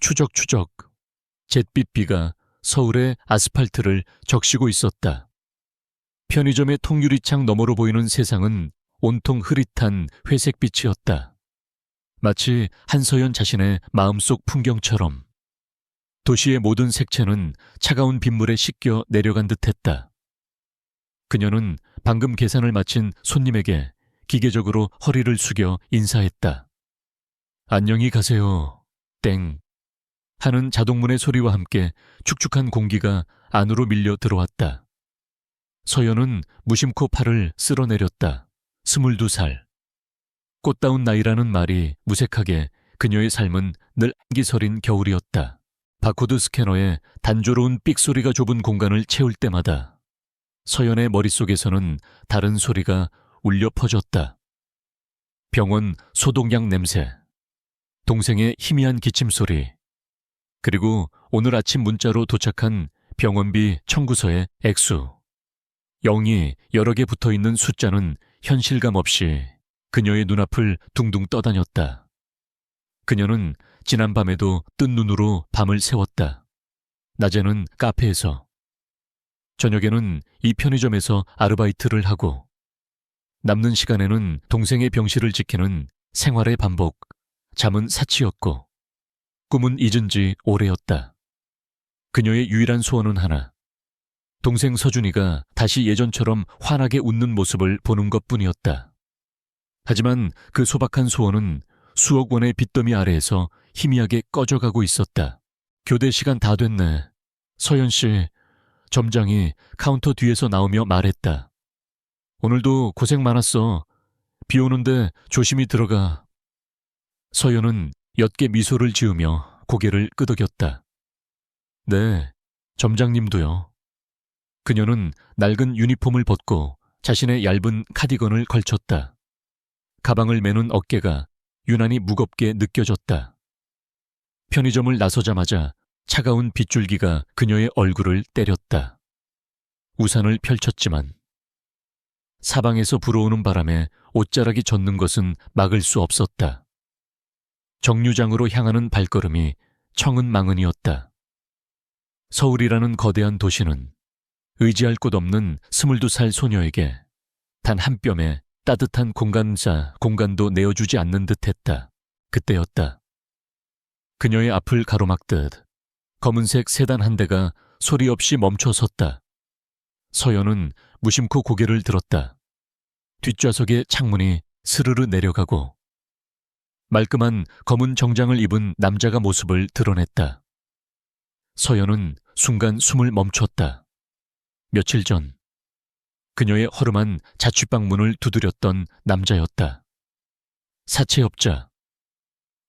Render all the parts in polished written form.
추적추적 잿빛 비가 서울의 아스팔트를 적시고 있었다. 편의점의 통유리창 너머로 보이는 세상은 온통 흐릿한 회색빛이었다. 마치 한서연 자신의 마음속 풍경처럼 도시의 모든 색채는 차가운 빗물에 씻겨 내려간 듯했다. 그녀는 방금 계산을 마친 손님에게 기계적으로 허리를 숙여 인사했다. 안녕히 가세요. 땡. 하는 자동문의 소리와 함께 축축한 공기가 안으로 밀려 들어왔다. 서연은 무심코 팔을 쓸어내렸다. 22살. 꽃다운 나이라는 말이 무색하게 그녀의 삶은 늘 한기서린 겨울이었다. 바코드 스캐너에 단조로운 삑소리가 좁은 공간을 채울 때마다 서연의 머릿속에서는 다른 소리가 울려 퍼졌다. 병원 소독약 냄새, 동생의 희미한 기침소리, 그리고 오늘 아침 문자로 도착한 병원비 청구서의 액수. 0이 여러 개 붙어있는 숫자는 현실감 없이 그녀의 눈앞을 둥둥 떠다녔다. 그녀는 지난밤에도 뜬 눈으로 밤을 새웠다. 낮에는 카페에서, 저녁에는 이 편의점에서 아르바이트를 하고, 남는 시간에는 동생의 병실을 지키는 생활의 반복, 잠은 사치였고, 꿈은 잊은 지 오래였다. 그녀의 유일한 소원은 하나, 동생 서준이가 다시 예전처럼 환하게 웃는 모습을 보는 것뿐이었다. 하지만 그 소박한 소원은 수억 원의 빚더미 아래에서 희미하게 꺼져가고 있었다. 교대 시간 다 됐네. 서연 씨, 점장이 카운터 뒤에서 나오며 말했다. 오늘도 고생 많았어. 비 오는데 조심히 들어가. 서연은 옅게 미소를 지으며 고개를 끄덕였다. 네, 점장님도요. 그녀는 낡은 유니폼을 벗고 자신의 얇은 카디건을 걸쳤다. 가방을 메는 어깨가 유난히 무겁게 느껴졌다. 편의점을 나서자마자 차가운 빗줄기가 그녀의 얼굴을 때렸다. 우산을 펼쳤지만 사방에서 불어오는 바람에 옷자락이 젖는 것은 막을 수 없었다. 정류장으로 향하는 발걸음이 청은망은이었다. 서울이라는 거대한 도시는 의지할 곳 없는 22살 소녀에게 단 한 뼘의 따뜻한 공간도 내어주지 않는 듯했다. 그때였다. 그녀의 앞을 가로막듯 검은색 세단 한 대가 소리 없이 멈춰 섰다. 서연은 무심코 고개를 들었다. 뒷좌석의 창문이 스르르 내려가고 말끔한 검은 정장을 입은 남자가 모습을 드러냈다. 서연은 순간 숨을 멈췄다. 며칠 전 그녀의 허름한 자취방 문을 두드렸던 남자였다. 사채업자.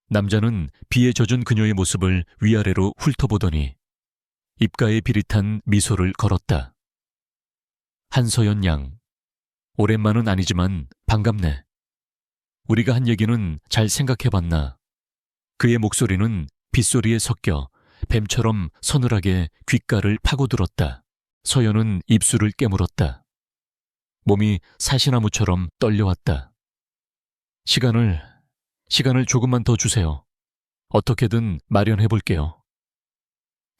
남자는 비에 젖은 그녀의 모습을 위아래로 훑어보더니 입가에 비릿한 미소를 걸었다. 한서연 양, 오랜만은 아니지만 반갑네. 우리가 한 얘기는 잘 생각해봤나. 그의 목소리는 빗소리에 섞여 뱀처럼 서늘하게 귓가를 파고들었다. 서연은 입술을 깨물었다. 몸이 사시나무처럼 떨려왔다. 시간을 조금만 더 주세요. 어떻게든 마련해볼게요.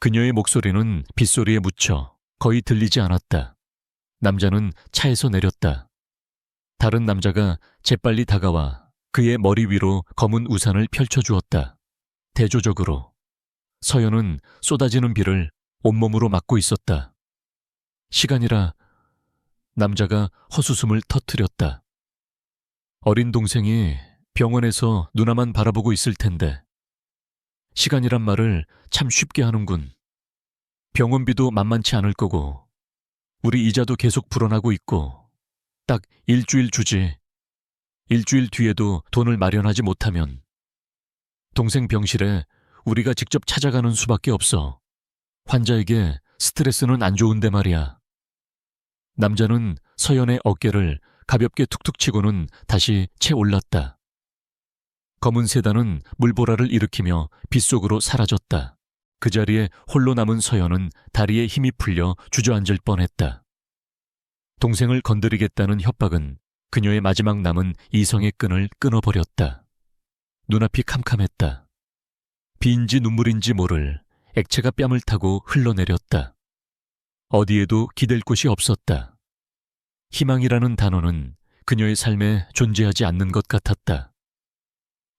그녀의 목소리는 빗소리에 묻혀 거의 들리지 않았다. 남자는 차에서 내렸다. 다른 남자가 재빨리 다가와 그의 머리 위로 검은 우산을 펼쳐주었다. 대조적으로 서연은 쏟아지는 비를 온몸으로 맞고 있었다. 시간이라 남자가 헛웃음을 터뜨렸다. 어린 동생이 병원에서 누나만 바라보고 있을 텐데 시간이란 말을 참 쉽게 하는군. 병원비도 만만치 않을 거고 우리 이자도 계속 불어나고 있고 딱 일주일 주지. 일주일 뒤에도 돈을 마련하지 못하면 동생 병실에 우리가 직접 찾아가는 수밖에 없어. 환자에게 스트레스는 안 좋은데 말이야. 남자는 서연의 어깨를 가볍게 툭툭 치고는 다시 채 올랐다. 검은 세단은 물보라를 일으키며 빗속으로 사라졌다. 그 자리에 홀로 남은 서연은 다리에 힘이 풀려 주저앉을 뻔했다. 동생을 건드리겠다는 협박은 그녀의 마지막 남은 이성의 끈을 끊어버렸다. 눈앞이 캄캄했다. 비인지 눈물인지 모를 액체가 뺨을 타고 흘러내렸다. 어디에도 기댈 곳이 없었다. 희망이라는 단어는 그녀의 삶에 존재하지 않는 것 같았다.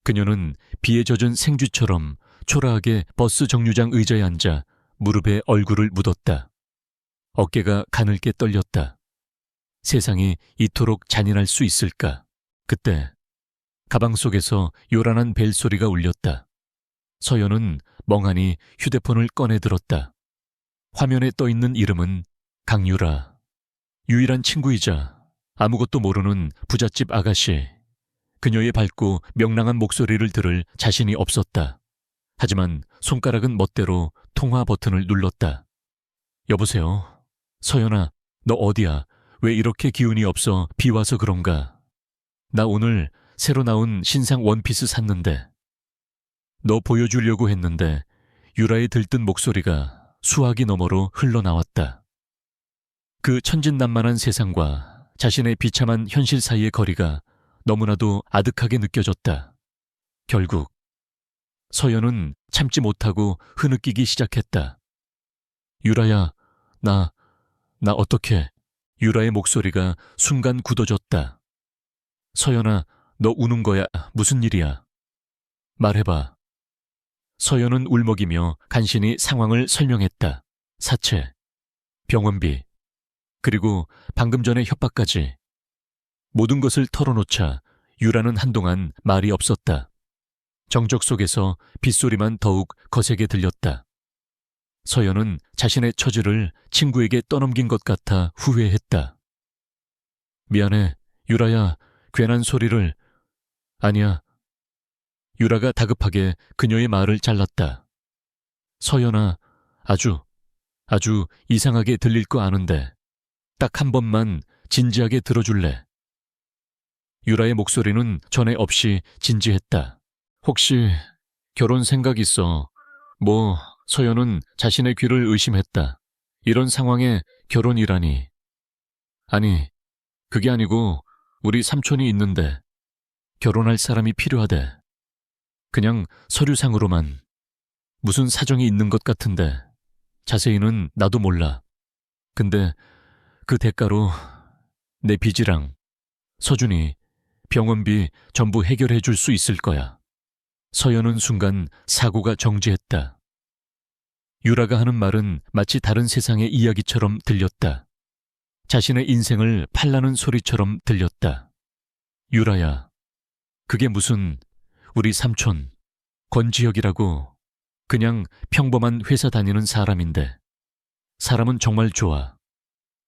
그녀는 비에 젖은 생쥐처럼 초라하게 버스 정류장 의자에 앉아 무릎에 얼굴을 묻었다. 어깨가 가늘게 떨렸다. 세상이 이토록 잔인할 수 있을까? 그때 가방 속에서 요란한 벨소리가 울렸다. 서연은 멍하니 휴대폰을 꺼내 들었다. 화면에 떠있는 이름은 강유라. 유일한 친구이자 아무것도 모르는 부잣집 아가씨. 그녀의 밝고 명랑한 목소리를 들을 자신이 없었다. 하지만 손가락은 멋대로 통화 버튼을 눌렀다. 여보세요? 서연아, 너 어디야? 왜 이렇게 기운이 없어? 비 와서 그런가? 나 오늘 새로 나온 신상 원피스 샀는데. 너 보여주려고 했는데 유라의 들뜬 목소리가 수화기 너머로 흘러나왔다. 그 천진난만한 세상과 자신의 비참한 현실 사이의 거리가 너무나도 아득하게 느껴졌다. 결국 서연은 참지 못하고 흐느끼기 시작했다. 유라야, 나 어떡해. 유라의 목소리가 순간 굳어졌다. 서연아, 너 우는 거야. 무슨 일이야? 말해봐. 서연은 울먹이며 간신히 상황을 설명했다. 사채, 병원비, 그리고 방금 전의 협박까지. 모든 것을 털어놓자 유라는 한동안 말이 없었다. 정적 속에서 빗소리만 더욱 거세게 들렸다. 서연은 자신의 처지를 친구에게 떠넘긴 것 같아 후회했다. 미안해, 유라야. 괜한 소리를. 아니야. 유라가 다급하게 그녀의 말을 잘랐다. 서연아, 아주 이상하게 들릴 거 아는데 딱 한 번만 진지하게 들어줄래? 유라의 목소리는 전에 없이 진지했다. 혹시 결혼 생각 있어? 서연은 자신의 귀를 의심했다. 이런 상황에 결혼이라니. 아니, 그게 아니고 우리 삼촌이 있는데 결혼할 사람이 필요하대. 그냥 서류상으로만. 무슨 사정이 있는 것 같은데 자세히는 나도 몰라. 근데 그 대가로 내 빚이랑 서준이 병원비 전부 해결해 줄 수 있을 거야. 서연은 순간 사고가 정지했다. 유라가 하는 말은 마치 다른 세상의 이야기처럼 들렸다. 자신의 인생을 팔라는 소리처럼 들렸다. 유라야, 그게 무슨 우리 삼촌 권지혁이라고 그냥 평범한 회사 다니는 사람인데 사람은 정말 좋아.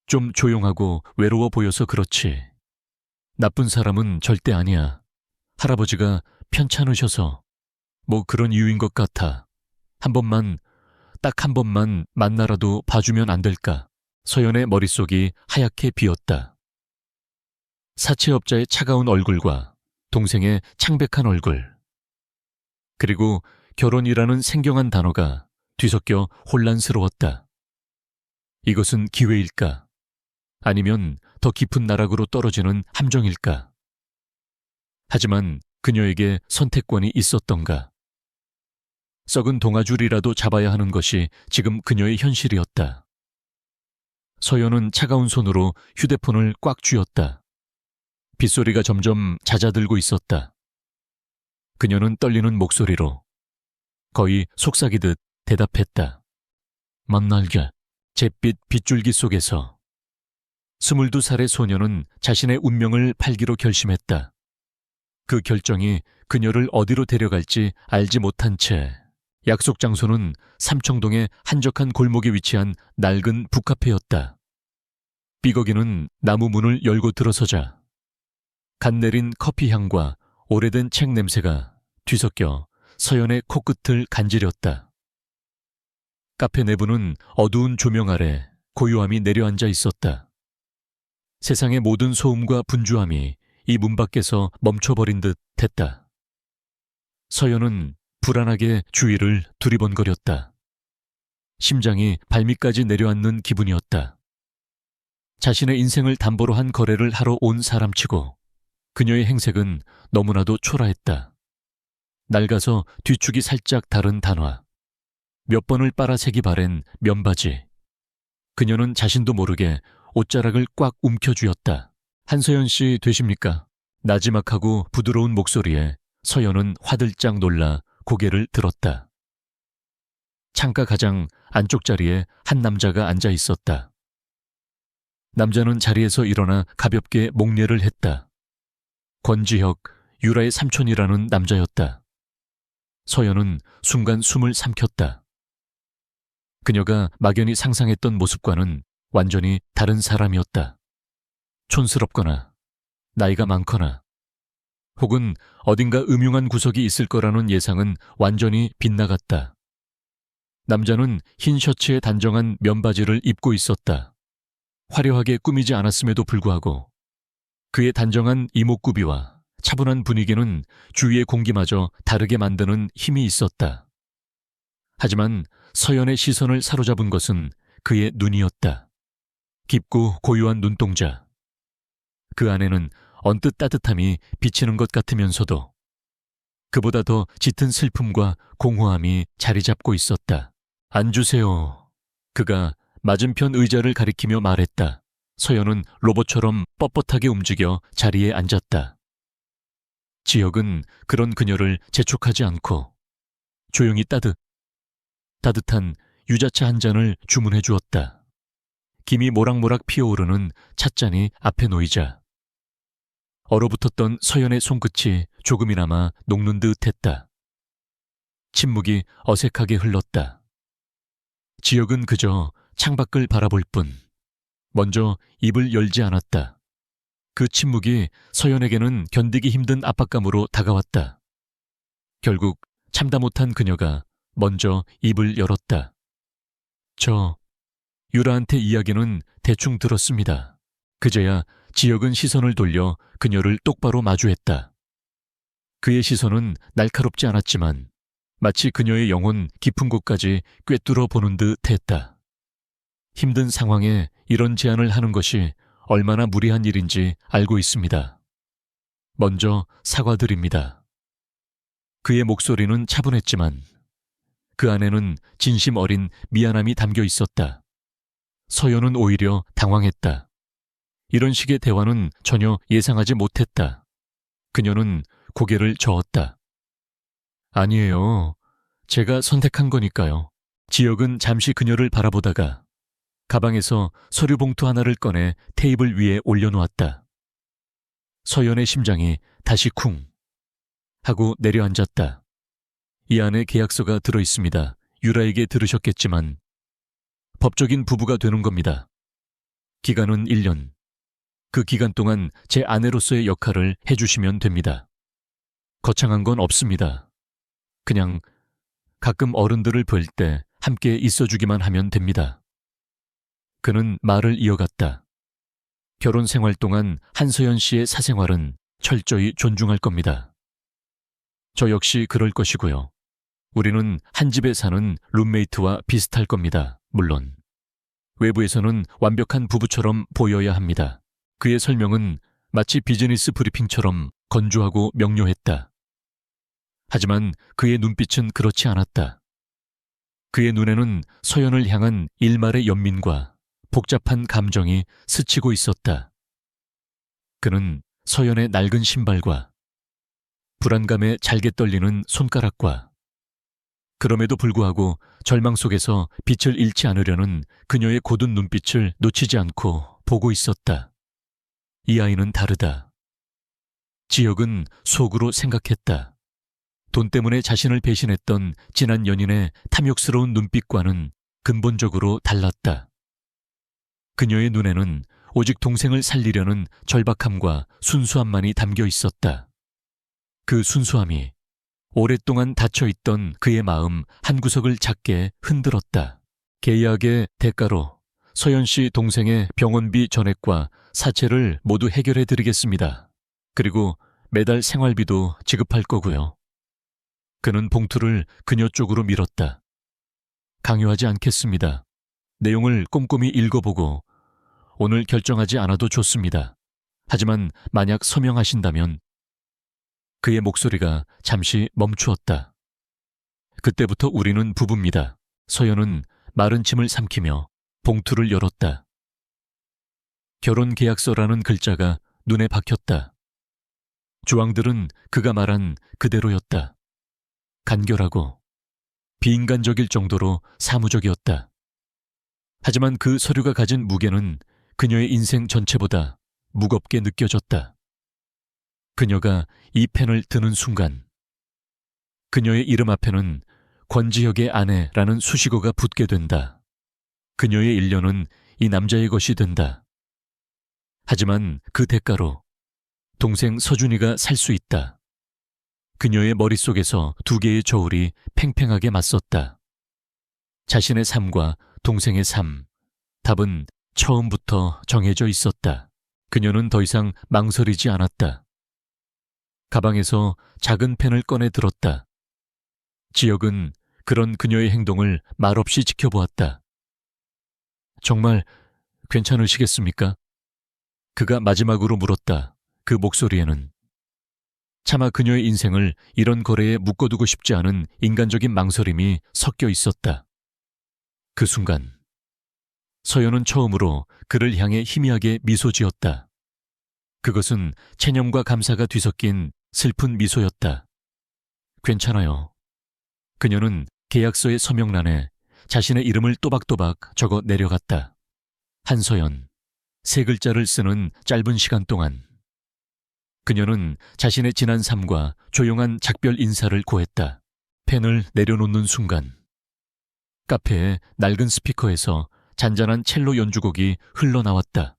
좀 조용하고 외로워 보여서 그렇지. 나쁜 사람은 절대 아니야. 할아버지가 편찮으셔서 그런 이유인 것 같아. 딱 한 번만 만나라도 봐주면 안 될까? 서연의 머릿속이 하얗게 비었다. 사채업자의 차가운 얼굴과 동생의 창백한 얼굴. 그리고 결혼이라는 생경한 단어가 뒤섞여 혼란스러웠다. 이것은 기회일까? 아니면 더 깊은 나락으로 떨어지는 함정일까? 하지만 그녀에게 선택권이 있었던가? 썩은 동아줄이라도 잡아야 하는 것이 지금 그녀의 현실이었다. 서연은 차가운 손으로 휴대폰을 꽉 쥐었다. 빗소리가 점점 잦아들고 있었다. 그녀는 떨리는 목소리로 거의 속삭이듯 대답했다. 만날게. 잿빛 빗줄기 속에서 22살의 소녀는 자신의 운명을 팔기로 결심했다. 그 결정이 그녀를 어디로 데려갈지 알지 못한 채 약속 장소는 삼청동의 한적한 골목에 위치한 낡은 북카페였다. 삐걱이는 나무 문을 열고 들어서자 갓 내린 커피 향과 오래된 책 냄새가 뒤섞여 서연의 코끝을 간지렸다. 카페 내부는 어두운 조명 아래 고요함이 내려앉아 있었다. 세상의 모든 소음과 분주함이 이 문 밖에서 멈춰버린 듯 했다. 서연은 불안하게 주위를 두리번거렸다. 심장이 발밑까지 내려앉는 기분이었다. 자신의 인생을 담보로 한 거래를 하러 온 사람치고 그녀의 행색은 너무나도 초라했다. 낡아서 뒤축이 살짝 다른 단화, 몇 번을 빨아새기 바랜 면바지. 그녀는 자신도 모르게 옷자락을 꽉 움켜쥐었다. 한서연 씨 되십니까? 나지막하고 부드러운 목소리에 서연은 화들짝 놀라 고개를 들었다. 창가 가장 안쪽 자리에 한 남자가 앉아 있었다. 남자는 자리에서 일어나 가볍게 목례를 했다. 권지혁, 유라의 삼촌이라는 남자였다. 서연은 순간 숨을 삼켰다. 그녀가 막연히 상상했던 모습과는 완전히 다른 사람이었다. 촌스럽거나 나이가 많거나 혹은 어딘가 음흉한 구석이 있을 거라는 예상은 완전히 빗나갔다. 남자는 흰 셔츠에 단정한 면바지를 입고 있었다. 화려하게 꾸미지 않았음에도 불구하고 그의 단정한 이목구비와 차분한 분위기는 주위의 공기마저 다르게 만드는 힘이 있었다. 하지만 서연의 시선을 사로잡은 것은 그의 눈이었다. 깊고 고요한 눈동자. 그 안에는 언뜻 따뜻함이 비치는 것 같으면서도 그보다 더 짙은 슬픔과 공허함이 자리 잡고 있었다. 앉으세요. 그가 맞은편 의자를 가리키며 말했다. 서연은 로봇처럼 뻣뻣하게 움직여 자리에 앉았다. 지혁은 그런 그녀를 재촉하지 않고 조용히 따뜻한 유자차 한 잔을 주문해 주었다. 김이 모락모락 피어오르는 찻잔이 앞에 놓이자 얼어붙었던 서연의 손끝이 조금이나마 녹는 듯 했다. 침묵이 어색하게 흘렀다. 지혁은 그저 창밖을 바라볼 뿐 먼저 입을 열지 않았다. 그 침묵이 서연에게는 견디기 힘든 압박감으로 다가왔다. 결국 참다 못한 그녀가 먼저 입을 열었다. 저 유라한테 이야기는 대충 들었습니다. 그제야 지혁은 시선을 돌려 그녀를 똑바로 마주했다. 그의 시선은 날카롭지 않았지만 마치 그녀의 영혼 깊은 곳까지 꿰뚫어 보는 듯 했다. 힘든 상황에 이런 제안을 하는 것이 얼마나 무리한 일인지 알고 있습니다. 먼저 사과드립니다. 그의 목소리는 차분했지만 그 안에는 진심 어린 미안함이 담겨 있었다. 서연은 오히려 당황했다. 이런 식의 대화는 전혀 예상하지 못했다. 그녀는 고개를 저었다. 아니에요. 제가 선택한 거니까요. 지혁은 잠시 그녀를 바라보다가 가방에서 서류 봉투 하나를 꺼내 테이블 위에 올려놓았다. 서연의 심장이 다시 쿵 하고 내려앉았다. 이 안에 계약서가 들어있습니다. 유라에게 들으셨겠지만 법적인 부부가 되는 겁니다. 기간은 1년. 그 기간 동안 제 아내로서의 역할을 해주시면 됩니다. 거창한 건 없습니다. 그냥 가끔 어른들을 볼 때 함께 있어주기만 하면 됩니다. 그는 말을 이어갔다. 결혼 생활 동안 한서연 씨의 사생활은 철저히 존중할 겁니다. 저 역시 그럴 것이고요. 우리는 한 집에 사는 룸메이트와 비슷할 겁니다. 물론 외부에서는 완벽한 부부처럼 보여야 합니다. 그의 설명은 마치 비즈니스 브리핑처럼 건조하고 명료했다. 하지만 그의 눈빛은 그렇지 않았다. 그의 눈에는 서연을 향한 일말의 연민과 복잡한 감정이 스치고 있었다. 그는 서연의 낡은 신발과 불안감에 잘게 떨리는 손가락과 그럼에도 불구하고 절망 속에서 빛을 잃지 않으려는 그녀의 고든 눈빛을 놓치지 않고 보고 있었다. 이 아이는 다르다. 지혁은 속으로 생각했다. 돈 때문에 자신을 배신했던 지난 연인의 탐욕스러운 눈빛과는 근본적으로 달랐다. 그녀의 눈에는 오직 동생을 살리려는 절박함과 순수함만이 담겨 있었다. 그 순수함이 오랫동안 닫혀있던 그의 마음 한구석을 작게 흔들었다. 계약의 대가로 서연 씨 동생의 병원비 전액과 사채를 모두 해결해드리겠습니다. 그리고 매달 생활비도 지급할 거고요. 그는 봉투를 그녀 쪽으로 밀었다. 강요하지 않겠습니다. 내용을 꼼꼼히 읽어보고 오늘 결정하지 않아도 좋습니다. 하지만 만약 서명하신다면 그의 목소리가 잠시 멈추었다. 그때부터 우리는 부부입니다. 서연은 마른 침을 삼키며 봉투를 열었다. 결혼 계약서라는 글자가 눈에 박혔다. 조항들은 그가 말한 그대로였다. 간결하고 비인간적일 정도로 사무적이었다. 하지만 그 서류가 가진 무게는 그녀의 인생 전체보다 무겁게 느껴졌다. 그녀가 이 펜을 드는 순간 그녀의 이름 앞에는 권지혁의 아내라는 수식어가 붙게 된다. 그녀의 일년은 이 남자의 것이 된다. 하지만 그 대가로 동생 서준이가 살 수 있다. 그녀의 머릿속에서 두 개의 저울이 팽팽하게 맞섰다. 자신의 삶과 동생의 삶, 답은 처음부터 정해져 있었다. 그녀는 더 이상 망설이지 않았다. 가방에서 작은 펜을 꺼내 들었다. 지혁은 그런 그녀의 행동을 말없이 지켜보았다. 정말 괜찮으시겠습니까? 그가 마지막으로 물었다. 그 목소리에는 차마 그녀의 인생을 이런 거래에 묶어두고 싶지 않은 인간적인 망설임이 섞여 있었다. 그 순간 서연은 처음으로 그를 향해 희미하게 미소 지었다. 그것은 체념과 감사가 뒤섞인 슬픈 미소였다. 괜찮아요. 그녀는 계약서의 서명란에 자신의 이름을 또박또박 적어 내려갔다. 한서연, 세 글자를 쓰는 짧은 시간 동안 그녀는 자신의 지난 삶과 조용한 작별 인사를 고했다. 펜을 내려놓는 순간 카페의 낡은 스피커에서 잔잔한 첼로 연주곡이 흘러나왔다.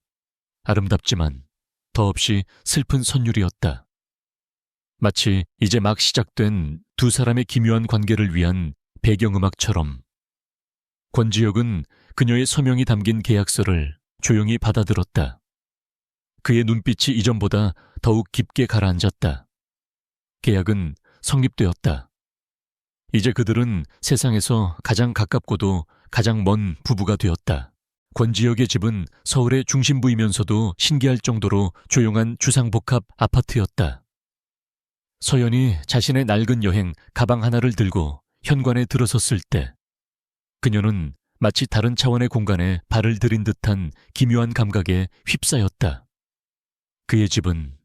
아름답지만 더없이 슬픈 선율이었다. 마치 이제 막 시작된 두 사람의 기묘한 관계를 위한 배경음악처럼 권지혁은 그녀의 서명이 담긴 계약서를 조용히 받아들었다. 그의 눈빛이 이전보다 더욱 깊게 가라앉았다. 계약은 성립되었다. 이제 그들은 세상에서 가장 가깝고도 가장 먼 부부가 되었다. 권지혁의 집은 서울의 중심부이면서도 신기할 정도로 조용한 주상복합 아파트였다. 서연이 자신의 낡은 여행 가방 하나를 들고 현관에 들어섰을 때 그녀는 마치 다른 차원의 공간에 발을 들인 듯한 기묘한 감각에 휩싸였다. 그의 집은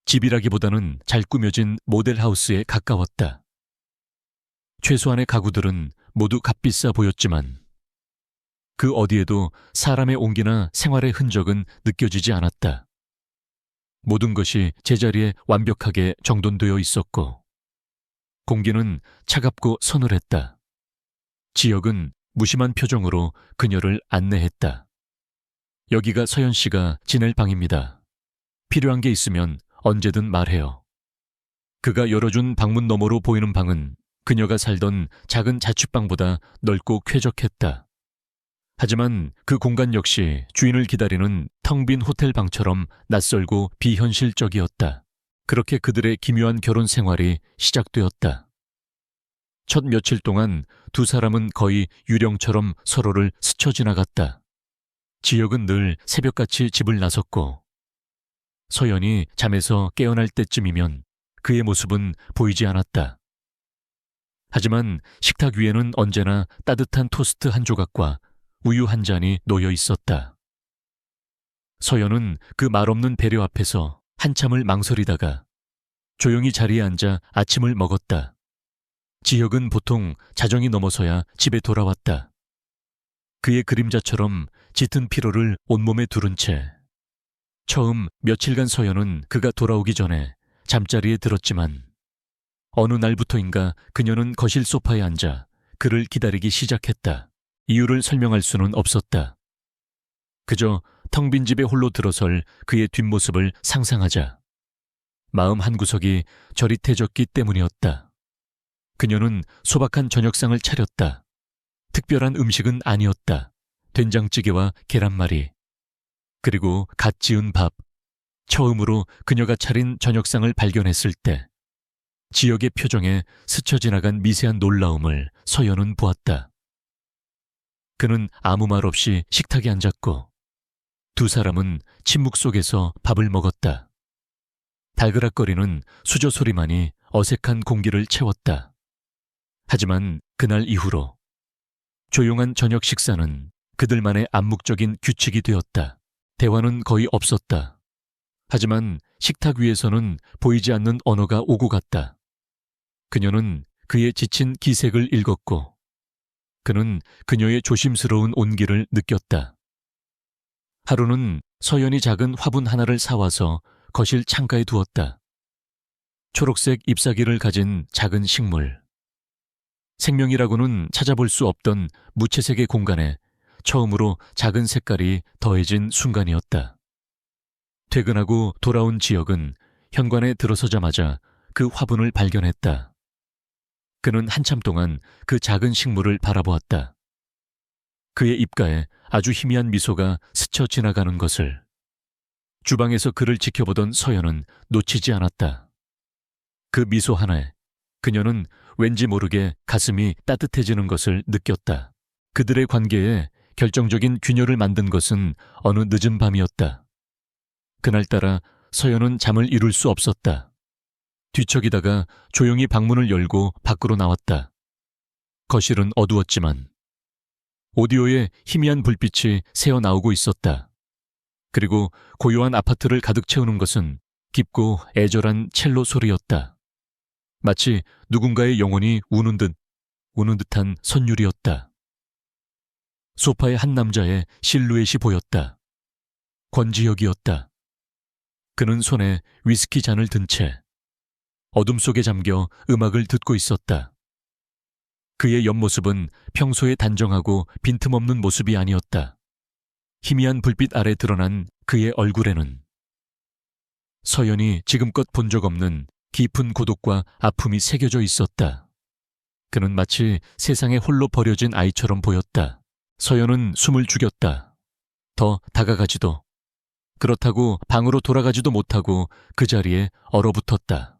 집이라기보다는 잘 꾸며진 모델하우스에 가까웠다. 최소한의 가구들은 모두 값비싸 보였지만 그 어디에도 사람의 온기나 생활의 흔적은 느껴지지 않았다. 모든 것이 제자리에 완벽하게 정돈되어 있었고 공기는 차갑고 서늘했다. 지혁은 무심한 표정으로 그녀를 안내했다. 여기가 서연 씨가 지낼 방입니다. 필요한 게 있으면 언제든 말해요. 그가 열어준 방문 너머로 보이는 방은 그녀가 살던 작은 자취방보다 넓고 쾌적했다. 하지만 그 공간 역시 주인을 기다리는 텅 빈 호텔 방처럼 낯설고 비현실적이었다. 그렇게 그들의 기묘한 결혼 생활이 시작되었다. 첫 며칠 동안 두 사람은 거의 유령처럼 서로를 스쳐 지나갔다. 지혁은 늘 새벽같이 집을 나섰고 서연이 잠에서 깨어날 때쯤이면 그의 모습은 보이지 않았다. 하지만 식탁 위에는 언제나 따뜻한 토스트 한 조각과 우유 한 잔이 놓여 있었다. 서연은 그 말없는 배려 앞에서 한참을 망설이다가 조용히 자리에 앉아 아침을 먹었다. 지혁은 보통 자정이 넘어서야 집에 돌아왔다. 그의 그림자처럼 짙은 피로를 온몸에 두른 채 처음 며칠간 서연은 그가 돌아오기 전에 잠자리에 들었지만 어느 날부터인가 그녀는 거실 소파에 앉아 그를 기다리기 시작했다. 이유를 설명할 수는 없었다. 그저 텅 빈 집에 홀로 들어설 그의 뒷모습을 상상하자 마음 한구석이 저릿해졌기 때문이었다. 그녀는 소박한 저녁상을 차렸다. 특별한 음식은 아니었다. 된장찌개와 계란말이, 그리고 갓 지은 밥. 처음으로 그녀가 차린 저녁상을 발견했을 때 지혁의 표정에 스쳐 지나간 미세한 놀라움을 서연은 보았다. 그는 아무 말 없이 식탁에 앉았고 두 사람은 침묵 속에서 밥을 먹었다. 달그락거리는 수저 소리만이 어색한 공기를 채웠다. 하지만 그날 이후로 조용한 저녁 식사는 그들만의 암묵적인 규칙이 되었다. 대화는 거의 없었다. 하지만 식탁 위에서는 보이지 않는 언어가 오고 갔다. 그녀는 그의 지친 기색을 읽었고 그는 그녀의 조심스러운 온기를 느꼈다. 하루는 서연이 작은 화분 하나를 사와서 거실 창가에 두었다. 초록색 잎사귀를 가진 작은 식물. 생명이라고는 찾아볼 수 없던 무채색의 공간에 처음으로 작은 색깔이 더해진 순간이었다. 퇴근하고 돌아온 지역은 현관에 들어서자마자 그 화분을 발견했다. 그는 한참 동안 그 작은 식물을 바라보았다. 그의 입가에 아주 희미한 미소가 스쳐 지나가는 것을. 주방에서 그를 지켜보던 서연은 놓치지 않았다. 그 미소 하나에 그녀는 왠지 모르게 가슴이 따뜻해지는 것을 느꼈다. 그들의 관계에 결정적인 균열을 만든 것은 어느 늦은 밤이었다. 그날따라 서연은 잠을 이룰 수 없었다. 뒤척이다가 조용히 방문을 열고 밖으로 나왔다. 거실은 어두웠지만 오디오에 희미한 불빛이 새어나오고 있었다. 그리고 고요한 아파트를 가득 채우는 것은 깊고 애절한 첼로 소리였다. 마치 누군가의 영혼이 우는 듯한 선율이었다. 소파에 한 남자의 실루엣이 보였다. 권지혁이었다. 그는 손에 위스키 잔을 든 채 어둠 속에 잠겨 음악을 듣고 있었다. 그의 옆모습은 평소에 단정하고 빈틈없는 모습이 아니었다. 희미한 불빛 아래 드러난 그의 얼굴에는 서연이 지금껏 본 적 없는 깊은 고독과 아픔이 새겨져 있었다. 그는 마치 세상에 홀로 버려진 아이처럼 보였다. 서연은 숨을 죽였다. 더 다가가지도, 그렇다고 방으로 돌아가지도 못하고 그 자리에 얼어붙었다.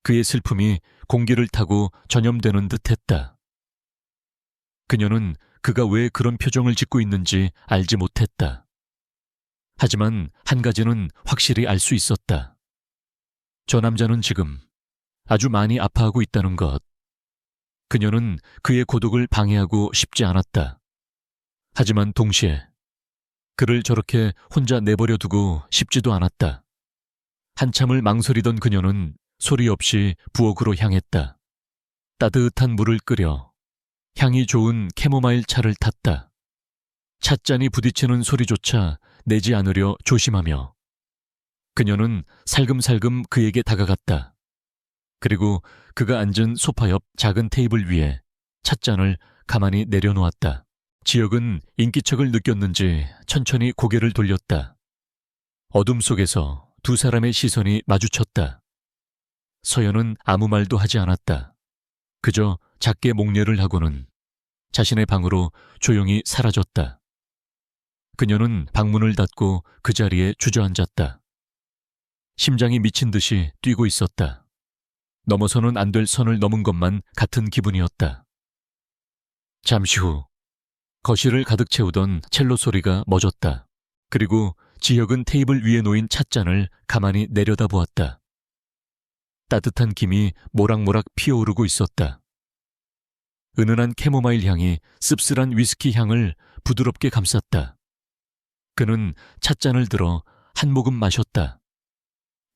그의 슬픔이 공기를 타고 전염되는 듯했다. 그녀는 그가 왜 그런 표정을 짓고 있는지 알지 못했다. 하지만 한 가지는 확실히 알 수 있었다. 저 남자는 지금 아주 많이 아파하고 있다는 것. 그녀는 그의 고독을 방해하고 싶지 않았다. 하지만 동시에 그를 저렇게 혼자 내버려 두고 싶지도 않았다. 한참을 망설이던 그녀는 소리 없이 부엌으로 향했다. 따뜻한 물을 끓여 향이 좋은 캐모마일 차를 탔다. 찻잔이 부딪히는 소리조차 내지 않으려 조심하며 그녀는 살금살금 그에게 다가갔다. 그리고 그가 앉은 소파 옆 작은 테이블 위에 찻잔을 가만히 내려놓았다. 지혁은 인기척을 느꼈는지 천천히 고개를 돌렸다. 어둠 속에서 두 사람의 시선이 마주쳤다. 서연은 아무 말도 하지 않았다. 그저 작게 목례를 하고는 자신의 방으로 조용히 사라졌다. 그녀는 방문을 닫고 그 자리에 주저앉았다. 심장이 미친 듯이 뛰고 있었다. 넘어서는 안 될 선을 넘은 것만 같은 기분이었다. 잠시 후 거실을 가득 채우던 첼로 소리가 멎었다. 그리고 지혁은 테이블 위에 놓인 찻잔을 가만히 내려다보았다. 따뜻한 김이 모락모락 피어오르고 있었다. 은은한 캐모마일 향이 씁쓸한 위스키 향을 부드럽게 감쌌다. 그는 찻잔을 들어 한 모금 마셨다.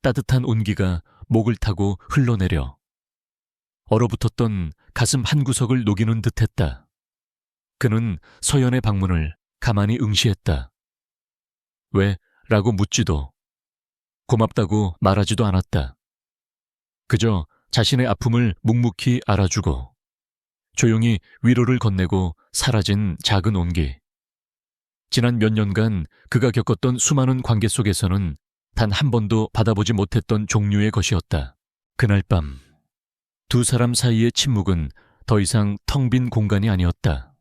따뜻한 온기가 목을 타고 흘러내려 얼어붙었던 가슴 한구석을 녹이는 듯했다. 그는 서연의 방문을 가만히 응시했다. 왜? 라고 묻지도 고맙다고 말하지도 않았다. 그저 자신의 아픔을 묵묵히 알아주고 조용히 위로를 건네고 사라진 작은 온기. 지난 몇 년간 그가 겪었던 수많은 관계 속에서는 단 한 번도 받아보지 못했던 종류의 것이었다. 그날 밤 두 사람 사이의 침묵은 더 이상 텅 빈 공간이 아니었다.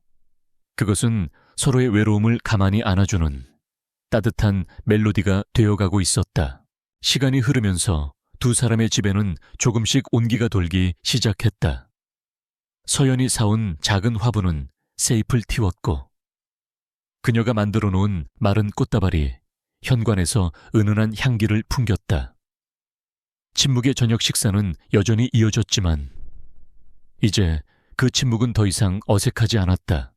그것은 서로의 외로움을 가만히 안아주는 따뜻한 멜로디가 되어가고 있었다. 시간이 흐르면서 두 사람의 집에는 조금씩 온기가 돌기 시작했다. 서연이 사온 작은 화분은 새잎을 틔웠고 그녀가 만들어 놓은 마른 꽃다발이 현관에서 은은한 향기를 풍겼다. 침묵의 저녁 식사는 여전히 이어졌지만 이제 그 침묵은 더 이상 어색하지 않았다.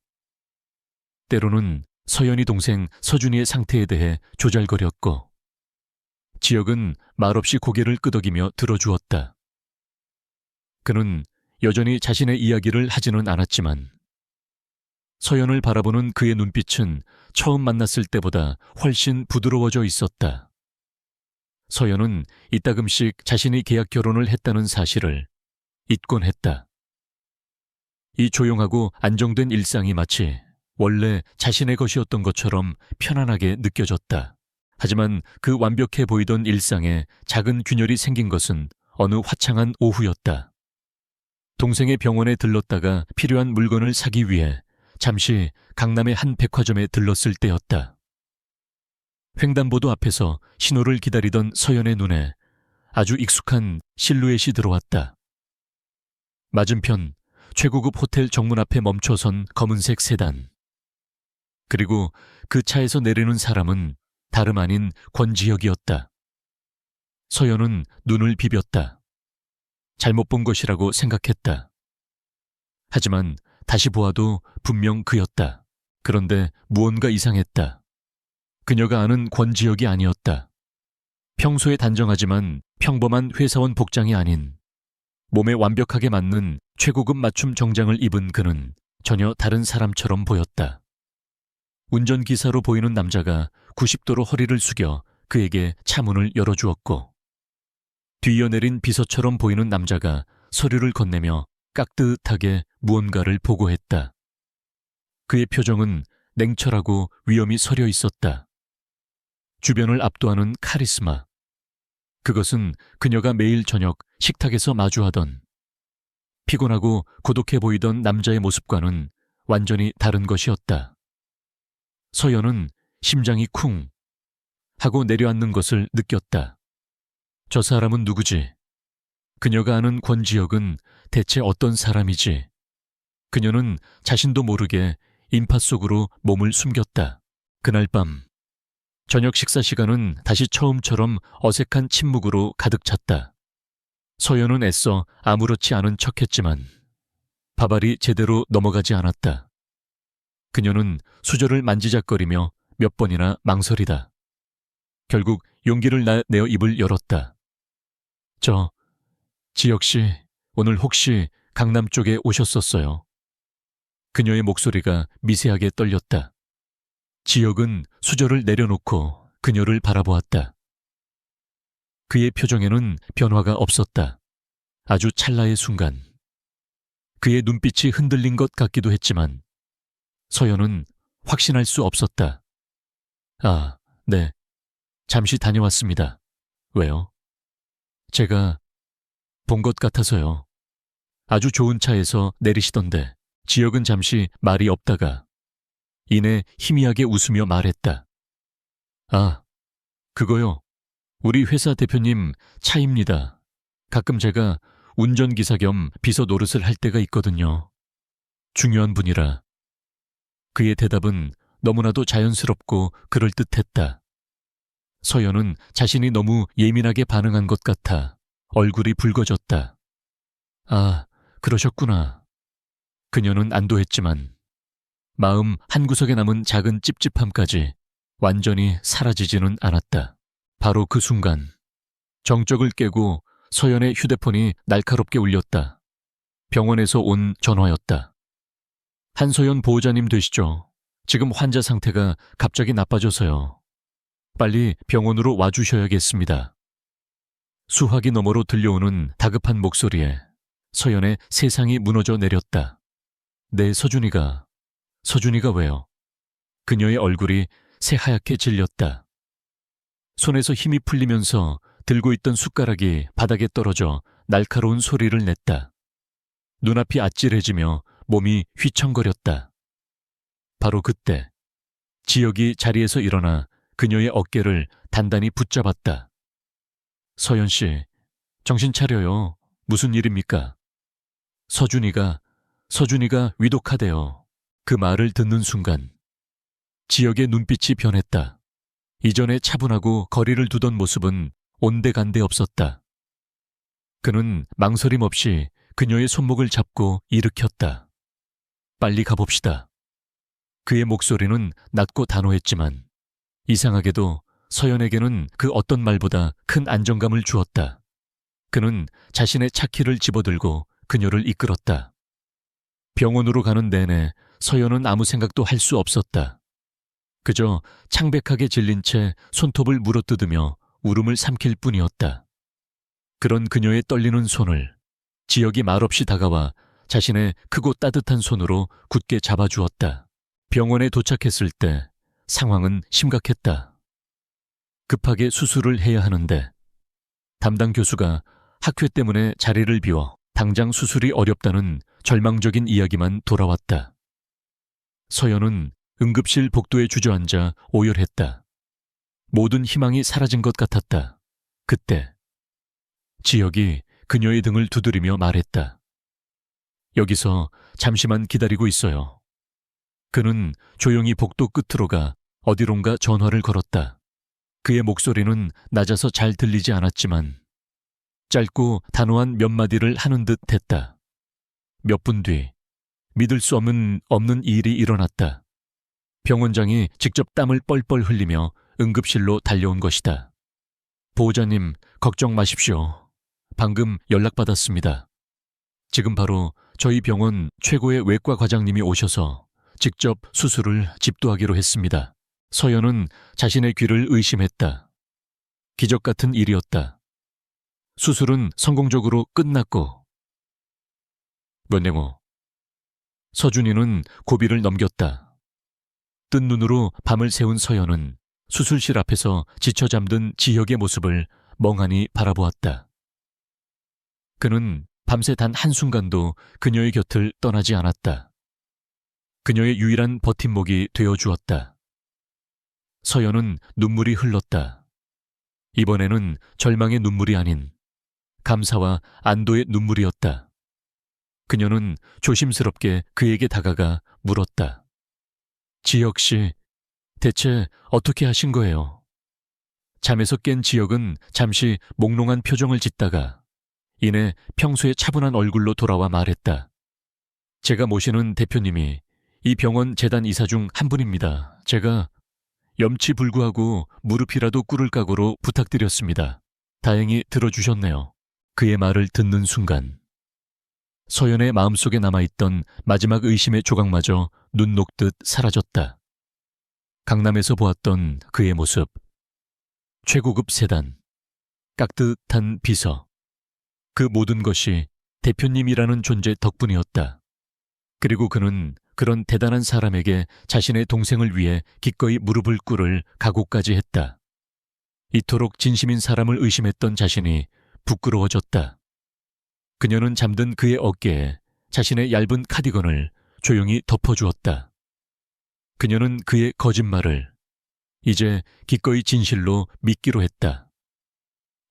때로는 서연이 동생 서준이의 상태에 대해 조잘거렸고 지혁은 말없이 고개를 끄덕이며 들어주었다. 그는 여전히 자신의 이야기를 하지는 않았지만 서연을 바라보는 그의 눈빛은 처음 만났을 때보다 훨씬 부드러워져 있었다. 서연은 이따금씩 자신이 계약 결혼을 했다는 사실을 잊곤 했다. 이 조용하고 안정된 일상이 마치 원래 자신의 것이었던 것처럼 편안하게 느껴졌다. 하지만 그 완벽해 보이던 일상에 작은 균열이 생긴 것은 어느 화창한 오후였다. 동생의 병원에 들렀다가 필요한 물건을 사기 위해 잠시 강남의 한 백화점에 들렀을 때였다. 횡단보도 앞에서 신호를 기다리던 서연의 눈에 아주 익숙한 실루엣이 들어왔다. 맞은편 최고급 호텔 정문 앞에 멈춰선 검은색 세단. 그리고 그 차에서 내리는 사람은 다름 아닌 권지혁이었다. 서연은 눈을 비볐다. 잘못 본 것이라고 생각했다. 하지만 다시 보아도 분명 그였다. 그런데 무언가 이상했다. 그녀가 아는 권지혁이 아니었다. 평소에 단정하지만 평범한 회사원 복장이 아닌 몸에 완벽하게 맞는 최고급 맞춤 정장을 입은 그는 전혀 다른 사람처럼 보였다. 운전기사로 보이는 남자가 90도로 허리를 숙여 그에게 차문을 열어주었고 뒤이어내린 비서처럼 보이는 남자가 서류를 건네며 깍듯하게 무언가를 보고했다. 그의 표정은 냉철하고 위엄이 서려 있었다. 주변을 압도하는 카리스마. 그것은 그녀가 매일 저녁 식탁에서 마주하던 피곤하고 고독해 보이던 남자의 모습과는 완전히 다른 것이었다. 서연은 심장이 쿵 하고 내려앉는 것을 느꼈다. 저 사람은 누구지? 그녀가 아는 권지혁은 대체 어떤 사람이지? 그녀는 자신도 모르게 인파 속으로 몸을 숨겼다. 그날 밤 저녁 식사 시간은 다시 처음처럼 어색한 침묵으로 가득 찼다. 서연은 애써 아무렇지 않은 척했지만 밥알이 제대로 넘어가지 않았다. 그녀는 수저를 만지작거리며 몇 번이나 망설이다. 결국 용기를 내어 입을 열었다. 지혁씨, 오늘 혹시 강남 쪽에 오셨었어요? 그녀의 목소리가 미세하게 떨렸다. 지혁은 수저를 내려놓고 그녀를 바라보았다. 그의 표정에는 변화가 없었다. 아주 찰나의 순간. 그의 눈빛이 흔들린 것 같기도 했지만 서연은 확신할 수 없었다. 아, 네. 잠시 다녀왔습니다. 왜요? 제가 본 것 같아서요. 아주 좋은 차에서 내리시던데 지혁은 잠시 말이 없다가 이내 희미하게 웃으며 말했다. 아, 그거요. 우리 회사 대표님 차입니다. 가끔 제가 운전기사 겸 비서 노릇을 할 때가 있거든요. 중요한 분이라. 그의 대답은 너무나도 자연스럽고 그럴듯했다. 서연은 자신이 너무 예민하게 반응한 것 같아 얼굴이 붉어졌다. 아, 그러셨구나. 그녀는 안도했지만 마음 한구석에 남은 작은 찝찝함까지 완전히 사라지지는 않았다. 바로 그 순간 정적을 깨고 서연의 휴대폰이 날카롭게 울렸다. 병원에서 온 전화였다. 한서연 보호자님 되시죠? 지금 환자 상태가 갑자기 나빠져서요. 빨리 병원으로 와주셔야겠습니다. 수화기 너머로 들려오는 다급한 목소리에 서연의 세상이 무너져 내렸다. 내 서준이가 왜요? 그녀의 얼굴이 새하얗게 질렸다. 손에서 힘이 풀리면서 들고 있던 숟가락이 바닥에 떨어져 날카로운 소리를 냈다. 눈앞이 아찔해지며 몸이 휘청거렸다. 바로 그때 지혁이 자리에서 일어나 그녀의 어깨를 단단히 붙잡았다. 서연 씨, 정신 차려요. 무슨 일입니까? 서준이가 위독하대요. 그 말을 듣는 순간 지혁의 눈빛이 변했다. 이전에 차분하고 거리를 두던 모습은 온데간데 없었다. 그는 망설임 없이 그녀의 손목을 잡고 일으켰다. 빨리 가봅시다. 그의 목소리는 낮고 단호했지만 이상하게도 서연에게는 그 어떤 말보다 큰 안정감을 주었다. 그는 자신의 차키를 집어들고 그녀를 이끌었다. 병원으로 가는 내내 서연은 아무 생각도 할 수 없었다. 그저 창백하게 질린 채 손톱을 물어뜯으며 울음을 삼킬 뿐이었다. 그런 그녀의 떨리는 손을 지혁이 말없이 다가와 자신의 크고 따뜻한 손으로 굳게 잡아주었다. 병원에 도착했을 때 상황은 심각했다. 급하게 수술을 해야 하는데 담당 교수가 학회 때문에 자리를 비워 당장 수술이 어렵다는 절망적인 이야기만 돌아왔다. 서연은 응급실 복도에 주저앉아 오열했다. 모든 희망이 사라진 것 같았다. 그때 지혁이 그녀의 등을 두드리며 말했다. 여기서 잠시만 기다리고 있어요. 그는 조용히 복도 끝으로 가 어디론가 전화를 걸었다. 그의 목소리는 낮아서 잘 들리지 않았지만 짧고 단호한 몇 마디를 하는 듯 했다. 몇 분 뒤 믿을 수 없는 일이 일어났다. 병원장이 직접 땀을 뻘뻘 흘리며 응급실로 달려온 것이다. 보호자님, 걱정 마십시오. 방금 연락받았습니다. 지금 바로 저희 병원 최고의 외과 과장님이 오셔서 직접 수술을 집도하기로 했습니다. 서연은 자신의 귀를 의심했다. 기적 같은 일이었다. 수술은 성공적으로 끝났고. 원내모. 서준이는 고비를 넘겼다. 뜬 눈으로 밤을 새운 서연은 수술실 앞에서 지쳐 잠든 지혁의 모습을 멍하니 바라보았다. 그는 밤새 단 한순간도 그녀의 곁을 떠나지 않았다. 그녀의 유일한 버팀목이 되어주었다. 서연은 눈물이 흘렀다. 이번에는 절망의 눈물이 아닌 감사와 안도의 눈물이었다. 그녀는 조심스럽게 그에게 다가가 물었다. 지혁 씨, 대체 어떻게 하신 거예요? 잠에서 깬 지혁은 잠시 몽롱한 표정을 짓다가 이내 평소의 차분한 얼굴로 돌아와 말했다. 제가 모시는 대표님이 이 병원 재단 이사 중 한 분입니다. 제가 염치불구하고 무릎이라도 꿇을 각오로 부탁드렸습니다. 다행히 들어주셨네요. 그의 말을 듣는 순간 서연의 마음속에 남아있던 마지막 의심의 조각마저 눈 녹듯 사라졌다. 강남에서 보았던 그의 모습, 최고급 세단, 깍듯한 비서, 그 모든 것이 대표님이라는 존재 덕분이었다. 그리고 그는 그런 대단한 사람에게 자신의 동생을 위해 기꺼이 무릎을 꿇을 각오까지 했다. 이토록 진심인 사람을 의심했던 자신이 부끄러워졌다. 그녀는 잠든 그의 어깨에 자신의 얇은 카디건을 조용히 덮어주었다. 그녀는 그의 거짓말을 이제 기꺼이 진실로 믿기로 했다.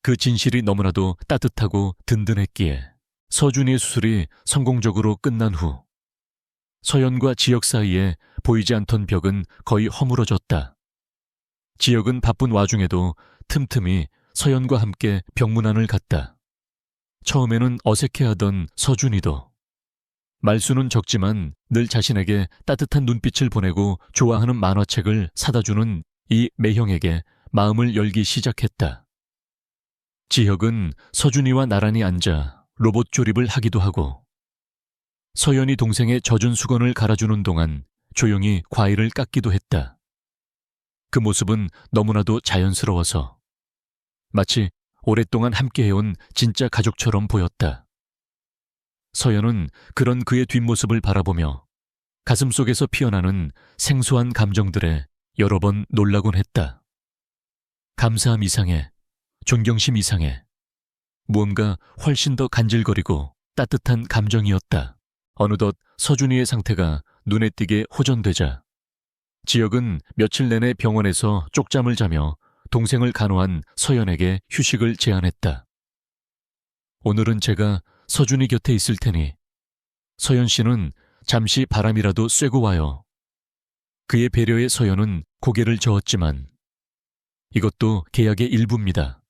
그 진실이 너무나도 따뜻하고 든든했기에 서준이의 수술이 성공적으로 끝난 후 서연과 지혁 사이에 보이지 않던 벽은 거의 허물어졌다. 지혁은 바쁜 와중에도 틈틈이 서연과 함께 병문안을 갔다. 처음에는 어색해하던 서준이도 말수는 적지만 늘 자신에게 따뜻한 눈빛을 보내고 좋아하는 만화책을 사다주는 이 매형에게 마음을 열기 시작했다. 지혁은 서준이와 나란히 앉아 로봇 조립을 하기도 하고 서연이 동생의 젖은 수건을 갈아주는 동안 조용히 과일을 깎기도 했다. 그 모습은 너무나도 자연스러워서 마치 오랫동안 함께해온 진짜 가족처럼 보였다. 서연은 그런 그의 뒷모습을 바라보며 가슴속에서 피어나는 생소한 감정들에 여러 번 놀라곤 했다. 감사함 이상의, 존경심 이상의, 무언가 훨씬 더 간질거리고 따뜻한 감정이었다. 어느덧 서준이의 상태가 눈에 띄게 호전되자 지혁은 며칠 내내 병원에서 쪽잠을 자며 동생을 간호한 서연에게 휴식을 제안했다. 오늘은 제가 서준이 곁에 있을 테니 서연 씨는 잠시 바람이라도 쐬고 와요. 그의 배려에 서연은 고개를 저었지만 이것도 계약의 일부입니다.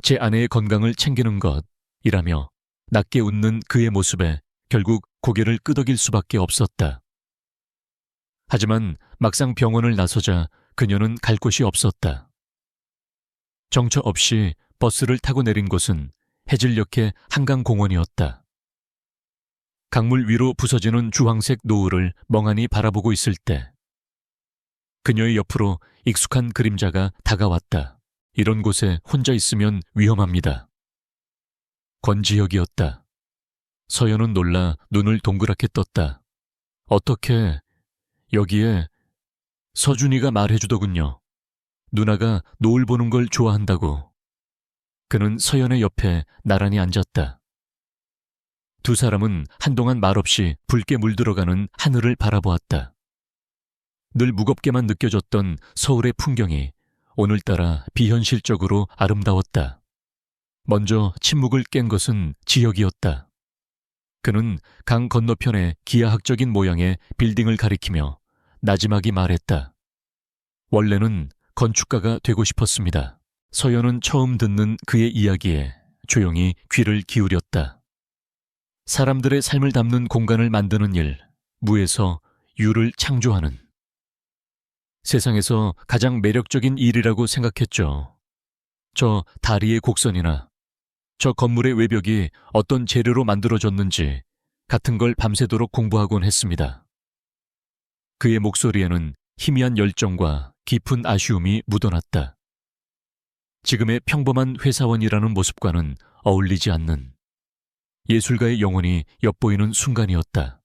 제 아내의 건강을 챙기는 것, 이라며 낮게 웃는 그의 모습에 결국 고개를 끄덕일 수밖에 없었다. 하지만 막상 병원을 나서자 그녀는 갈 곳이 없었다. 정처 없이 버스를 타고 내린 곳은 해질녘의 한강공원이었다. 강물 위로 부서지는 주황색 노을을 멍하니 바라보고 있을 때 그녀의 옆으로 익숙한 그림자가 다가왔다. 이런 곳에 혼자 있으면 위험합니다. 권지혁이었다. 서연은 놀라 눈을 동그랗게 떴다. 어떻게 여기에 서준이가 말해주더군요. 누나가 노을 보는 걸 좋아한다고. 그는 서연의 옆에 나란히 앉았다. 두 사람은 한동안 말없이 붉게 물들어가는 하늘을 바라보았다. 늘 무겁게만 느껴졌던 서울의 풍경이 오늘따라 비현실적으로 아름다웠다. 먼저 침묵을 깬 것은 지혁이었다. 그는 강 건너편의 기하학적인 모양의 빌딩을 가리키며 나지막이 말했다. 원래는 건축가가 되고 싶었습니다. 서연은 처음 듣는 그의 이야기에 조용히 귀를 기울였다. 사람들의 삶을 담는 공간을 만드는 일, 무에서 유를 창조하는. 세상에서 가장 매력적인 일이라고 생각했죠. 저 다리의 곡선이나 저 건물의 외벽이 어떤 재료로 만들어졌는지 같은 걸 밤새도록 공부하곤 했습니다. 그의 목소리에는 희미한 열정과 깊은 아쉬움이 묻어났다. 지금의 평범한 회사원이라는 모습과는 어울리지 않는 예술가의 영혼이 엿보이는 순간이었다.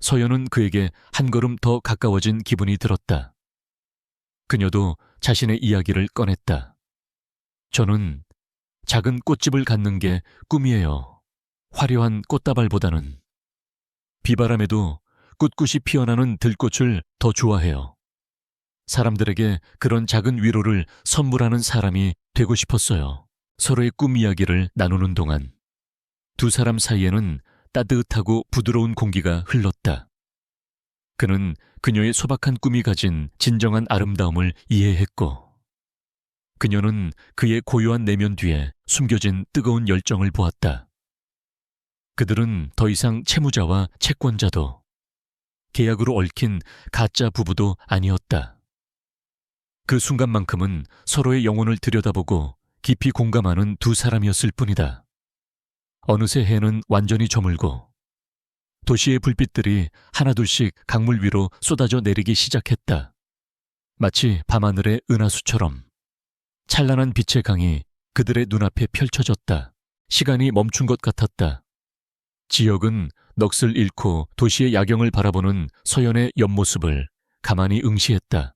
서연은 그에게 한 걸음 더 가까워진 기분이 들었다. 그녀도 자신의 이야기를 꺼냈다. 저는 작은 꽃집을 갖는 게 꿈이에요. 화려한 꽃다발보다는. 비바람에도 꿋꿋이 피어나는 들꽃을 더 좋아해요. 사람들에게 그런 작은 위로를 선물하는 사람이 되고 싶었어요. 서로의 꿈 이야기를 나누는 동안 두 사람 사이에는 따뜻하고 부드러운 공기가 흘렀다. 그는 그녀의 소박한 꿈이 가진 진정한 아름다움을 이해했고, 그녀는 그의 고요한 내면 뒤에 숨겨진 뜨거운 열정을 보았다. 그들은 더 이상 채무자와 채권자도 계약으로 얽힌 가짜 부부도 아니었다. 그 순간만큼은 서로의 영혼을 들여다보고 깊이 공감하는 두 사람이었을 뿐이다. 어느새 해는 완전히 저물고 도시의 불빛들이 하나둘씩 강물 위로 쏟아져 내리기 시작했다. 마치 밤하늘의 은하수처럼 찬란한 빛의 강이 그들의 눈앞에 펼쳐졌다. 시간이 멈춘 것 같았다. 지혁은 넋을 잃고 도시의 야경을 바라보는 서연의 옆모습을 가만히 응시했다.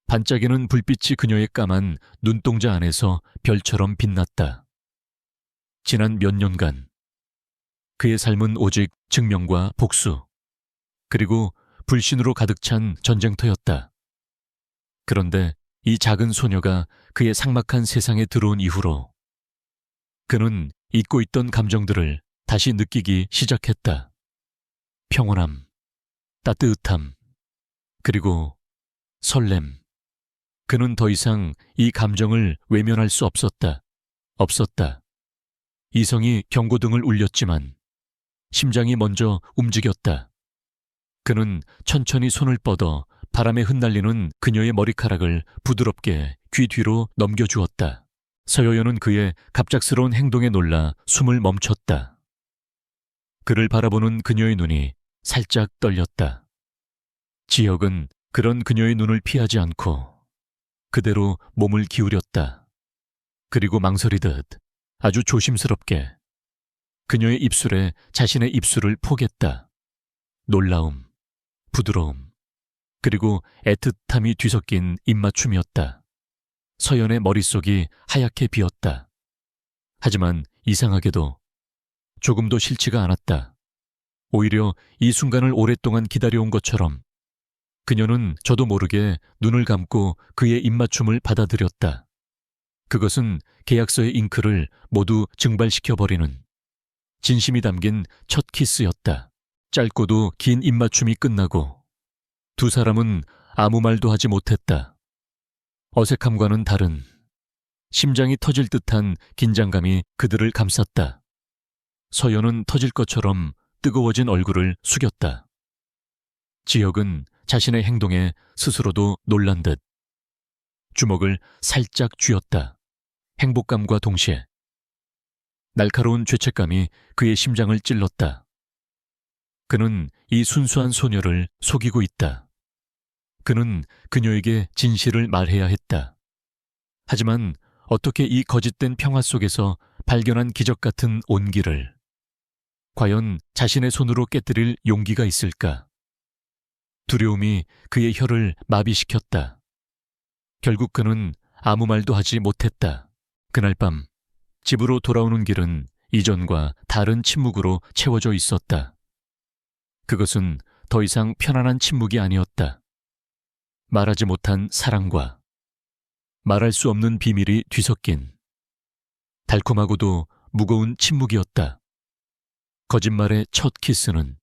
반짝이는 불빛이 그녀의 까만 눈동자 안에서 별처럼 빛났다. 지난 몇 년간 그의 삶은 오직 증명과 복수, 그리고 불신으로 가득 찬 전쟁터였다. 그런데 이 작은 소녀가 그의 삭막한 세상에 들어온 이후로 그는 잊고 있던 감정들을 다시 느끼기 시작했다. 평온함, 따뜻함, 그리고 설렘. 그는 더 이상 이 감정을 외면할 수 없었다. 이성이 경고등을 울렸지만 심장이 먼저 움직였다. 그는 천천히 손을 뻗어 바람에 흩날리는 그녀의 머리카락을 부드럽게 귀 뒤로 넘겨주었다. 서여연은 그의 갑작스러운 행동에 놀라 숨을 멈췄다. 그를 바라보는 그녀의 눈이 살짝 떨렸다. 지혁은 그런 그녀의 눈을 피하지 않고 그대로 몸을 기울였다. 그리고 망설이듯 아주 조심스럽게 그녀의 입술에 자신의 입술을 포겠다. 놀라움, 부드러움, 그리고 애틋함이 뒤섞인 입맞춤이었다. 서연의 머릿속이 하얗게 비었다. 하지만 이상하게도 조금도 싫지가 않았다. 오히려 이 순간을 오랫동안 기다려온 것처럼 그녀는 저도 모르게 눈을 감고 그의 입맞춤을 받아들였다. 그것은 계약서의 잉크를 모두 증발시켜버리는 진심이 담긴 첫 키스였다. 짧고도 긴 입맞춤이 끝나고 두 사람은 아무 말도 하지 못했다. 어색함과는 다른 심장이 터질 듯한 긴장감이 그들을 감쌌다. 서연은 터질 것처럼 뜨거워진 얼굴을 숙였다. 지혁은 자신의 행동에 스스로도 놀란 듯 주먹을 살짝 쥐었다. 행복감과 동시에 날카로운 죄책감이 그의 심장을 찔렀다. 그는 이 순수한 소녀를 속이고 있다. 그는 그녀에게 진실을 말해야 했다. 하지만 어떻게 이 거짓된 평화 속에서 발견한 기적 같은 온기를 과연 자신의 손으로 깨뜨릴 용기가 있을까? 두려움이 그의 혀를 마비시켰다. 결국 그는 아무 말도 하지 못했다. 그날 밤 집으로 돌아오는 길은 이전과 다른 침묵으로 채워져 있었다. 그것은 더 이상 편안한 침묵이 아니었다. 말하지 못한 사랑과 말할 수 없는 비밀이 뒤섞인 달콤하고도 무거운 침묵이었다. 거짓말의 첫 키스는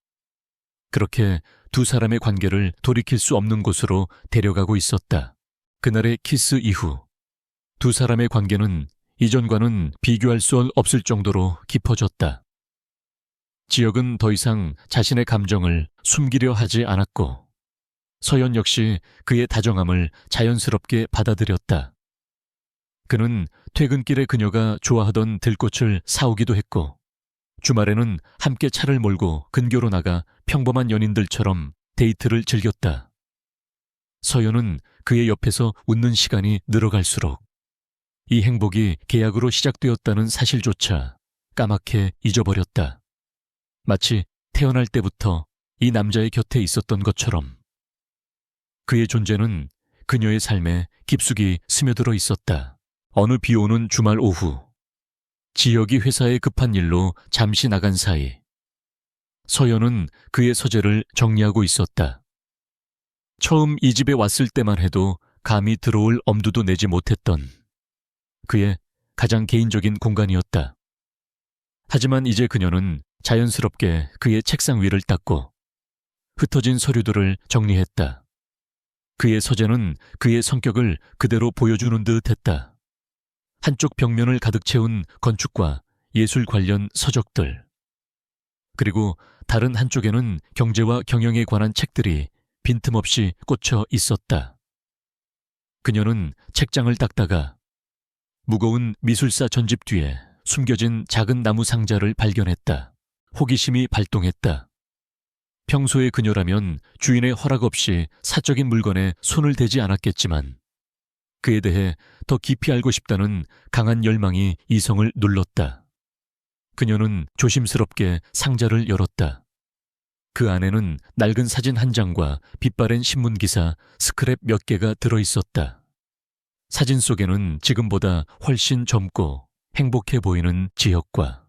그렇게 두 사람의 관계를 돌이킬 수 없는 곳으로 데려가고 있었다. 그날의 키스 이후 두 사람의 관계는 이전과는 비교할 수 없을 정도로 깊어졌다. 지혁은 더 이상 자신의 감정을 숨기려 하지 않았고 서연 역시 그의 다정함을 자연스럽게 받아들였다. 그는 퇴근길에 그녀가 좋아하던 들꽃을 사오기도 했고 주말에는 함께 차를 몰고 근교로 나가 평범한 연인들처럼 데이트를 즐겼다. 서연은 그의 옆에서 웃는 시간이 늘어갈수록 이 행복이 계약으로 시작되었다는 사실조차 까맣게 잊어버렸다. 마치 태어날 때부터 이 남자의 곁에 있었던 것처럼 그의 존재는 그녀의 삶에 깊숙이 스며들어 있었다. 어느 비 오는 주말 오후 지혁이 회사에 급한 일로 잠시 나간 사이 서연은 그의 서재를 정리하고 있었다. 처음 이 집에 왔을 때만 해도 감히 들어올 엄두도 내지 못했던 그의 가장 개인적인 공간이었다. 하지만 이제 그녀는 자연스럽게 그의 책상 위를 닦고 흩어진 서류들을 정리했다. 그의 서재는 그의 성격을 그대로 보여주는 듯 했다. 한쪽 벽면을 가득 채운 건축과 예술 관련 서적들, 그리고 다른 한쪽에는 경제와 경영에 관한 책들이 빈틈없이 꽂혀 있었다. 그녀는 책장을 닦다가 무거운 미술사 전집 뒤에 숨겨진 작은 나무 상자를 발견했다. 호기심이 발동했다. 평소의 그녀라면 주인의 허락 없이 사적인 물건에 손을 대지 않았겠지만 그에 대해 더 깊이 알고 싶다는 강한 열망이 이성을 눌렀다. 그녀는 조심스럽게 상자를 열었다. 그 안에는 낡은 사진 한 장과 빛바랜 신문기사, 스크랩 몇 개가 들어있었다. 사진 속에는 지금보다 훨씬 젊고 행복해 보이는 지혁과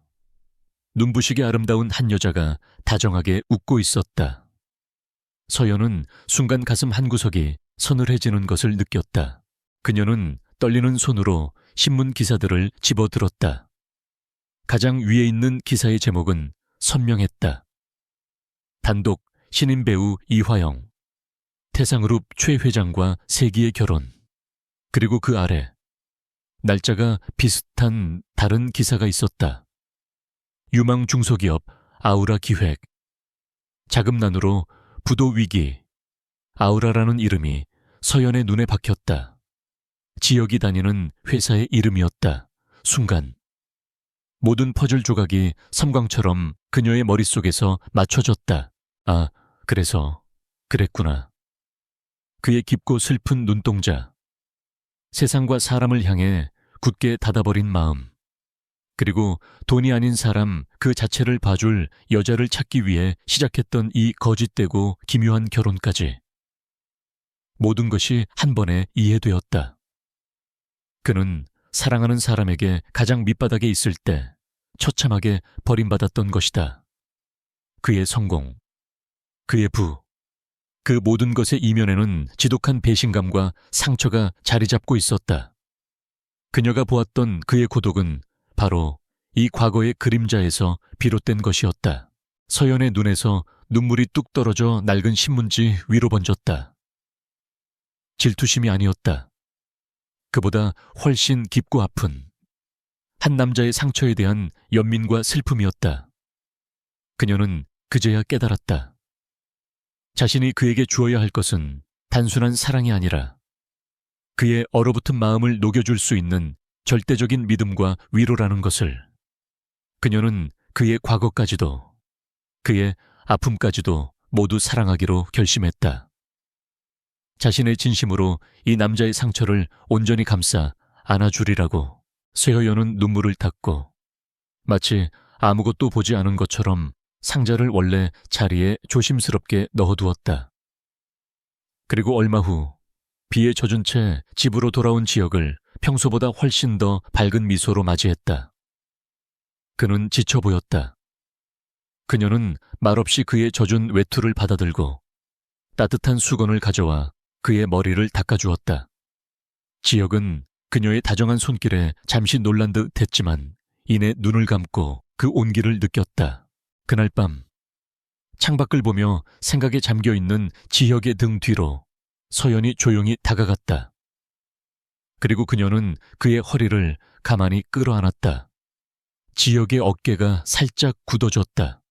눈부시게 아름다운 한 여자가 다정하게 웃고 있었다. 서연은 순간 가슴 한구석이 서늘해지는 것을 느꼈다. 그녀는 떨리는 손으로 신문 기사들을 집어들었다. 가장 위에 있는 기사의 제목은 선명했다. 단독 신인 배우 이화영, 태상그룹 최 회장과 세기의 결혼. 그리고 그 아래 날짜가 비슷한 다른 기사가 있었다. 유망 중소기업 아우라 기획, 자금난으로 부도 위기. 아우라라는 이름이 서연의 눈에 박혔다. 지역이 다니는 회사의 이름이었다. 순간 모든 퍼즐 조각이 섬광처럼 그녀의 머릿속에서 맞춰졌다. 아, 그래서 그랬구나. 그의 깊고 슬픈 눈동자, 세상과 사람을 향해 굳게 닫아버린 마음, 그리고 돈이 아닌 사람 그 자체를 봐줄 여자를 찾기 위해 시작했던 이 거짓되고 기묘한 결혼까지. 모든 것이 한 번에 이해되었다. 그는 사랑하는 사람에게 가장 밑바닥에 있을 때 처참하게 버림받았던 것이다. 그의 성공, 그의 부, 그 모든 것의 이면에는 지독한 배신감과 상처가 자리 잡고 있었다. 그녀가 보았던 그의 고독은 바로 이 과거의 그림자에서 비롯된 것이었다. 서연의 눈에서 눈물이 뚝 떨어져 낡은 신문지 위로 번졌다. 질투심이 아니었다. 그보다 훨씬 깊고 아픈 한 남자의 상처에 대한 연민과 슬픔이었다. 그녀는 그제야 깨달았다. 자신이 그에게 주어야 할 것은 단순한 사랑이 아니라 그의 얼어붙은 마음을 녹여줄 수 있는 절대적인 믿음과 위로라는 것을. 그녀는 그의 과거까지도, 그의 아픔까지도 모두 사랑하기로 결심했다. 자신의 진심으로 이 남자의 상처를 온전히 감싸 안아주리라고 쇠허연은 눈물을 닦고 마치 아무것도 보지 않은 것처럼 상자를 원래 자리에 조심스럽게 넣어두었다. 그리고 얼마 후 비에 젖은 채 집으로 돌아온 지혁을 평소보다 훨씬 더 밝은 미소로 맞이했다. 그는 지쳐 보였다. 그녀는 말없이 그의 젖은 외투를 받아들고 따뜻한 수건을 가져와 그의 머리를 닦아주었다. 지혁은 그녀의 다정한 손길에 잠시 놀란 듯 했지만 이내 눈을 감고 그 온기를 느꼈다. 그날 밤 창밖을 보며 생각에 잠겨있는 지혁의 등 뒤로 서연이 조용히 다가갔다. 그리고 그녀는 그의 허리를 가만히 끌어안았다. 지혁의 어깨가 살짝 굳어졌다.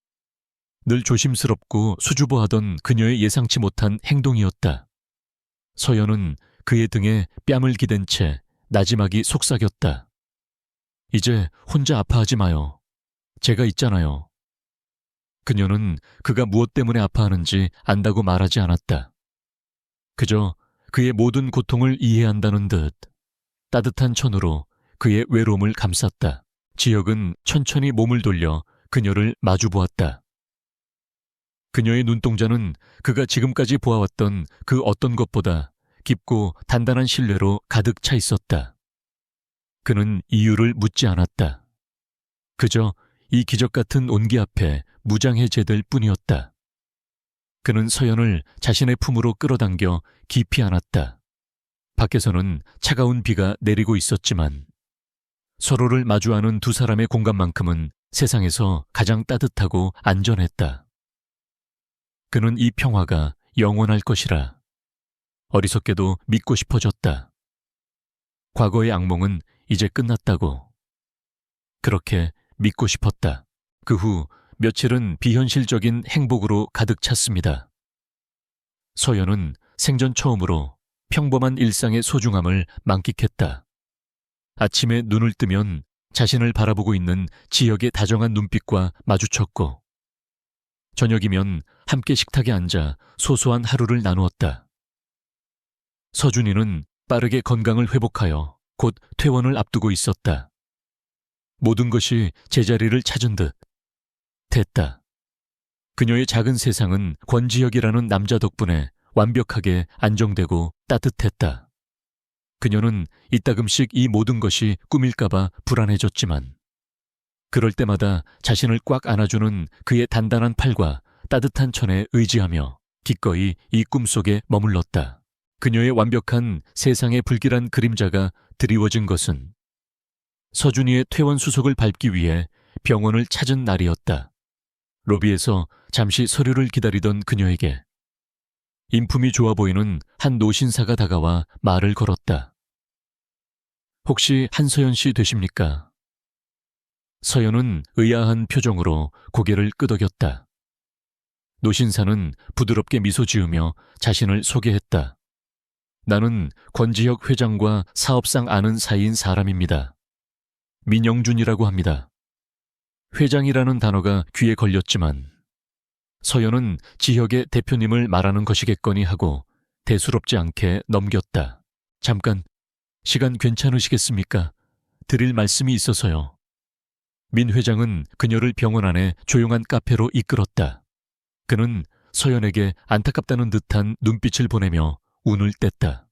늘 조심스럽고 수줍어하던 그녀의 예상치 못한 행동이었다. 서연은 그의 등에 뺨을 기댄 채 나지막이 속삭였다. 이제 혼자 아파하지 마요. 제가 있잖아요. 그녀는 그가 무엇 때문에 아파하는지 안다고 말하지 않았다. 그저 그의 모든 고통을 이해한다는 듯 따뜻한 천으로 그의 외로움을 감쌌다. 지혁은 천천히 몸을 돌려 그녀를 마주보았다. 그녀의 눈동자는 그가 지금까지 보아왔던 그 어떤 것보다 깊고 단단한 신뢰로 가득 차 있었다. 그는 이유를 묻지 않았다. 그저 이 기적 같은 온기 앞에 무장해제될 뿐이었다. 그는 서연을 자신의 품으로 끌어당겨 깊이 안았다. 밖에서는 차가운 비가 내리고 있었지만 서로를 마주하는 두 사람의 공간만큼은 세상에서 가장 따뜻하고 안전했다. 그는 이 평화가 영원할 것이라 어리석게도 믿고 싶어졌다. 과거의 악몽은 이제 끝났다고. 그렇게 믿고 싶었다. 그 후 며칠은 비현실적인 행복으로 가득 찼습니다. 서연은 생전 처음으로 평범한 일상의 소중함을 만끽했다. 아침에 눈을 뜨면 자신을 바라보고 있는 지혁의 다정한 눈빛과 마주쳤고, 저녁이면 함께 식탁에 앉아 소소한 하루를 나누었다. 서준이는 빠르게 건강을 회복하여 곧 퇴원을 앞두고 있었다. 모든 것이 제자리를 찾은 듯 됐다. 그녀의 작은 세상은 권지혁이라는 남자 덕분에 완벽하게 안정되고 따뜻했다. 그녀는 이따금씩 이 모든 것이 꿈일까봐 불안해졌지만 그럴 때마다 자신을 꽉 안아주는 그의 단단한 팔과 따뜻한 천에 의지하며 기꺼이 이 꿈속에 머물렀다. 그녀의 완벽한 세상의 불길한 그림자가 드리워진 것은 서준이의 퇴원 수속을 밟기 위해 병원을 찾은 날이었다. 로비에서 잠시 서류를 기다리던 그녀에게 인품이 좋아 보이는 한 노신사가 다가와 말을 걸었다. 혹시 한서연 씨 되십니까? 서연은 의아한 표정으로 고개를 끄덕였다. 노신사는 부드럽게 미소 지으며 자신을 소개했다. 나는 권지혁 회장과 사업상 아는 사이인 사람입니다. 민영준이라고 합니다. 회장이라는 단어가 귀에 걸렸지만 서연은 지혁의 대표님을 말하는 것이겠거니 하고 대수롭지 않게 넘겼다. 잠깐, 시간 괜찮으시겠습니까? 드릴 말씀이 있어서요. 민 회장은 그녀를 병원 안에 조용한 카페로 이끌었다. 그는 서연에게 안타깝다는 듯한 눈빛을 보내며 운을 뗐다.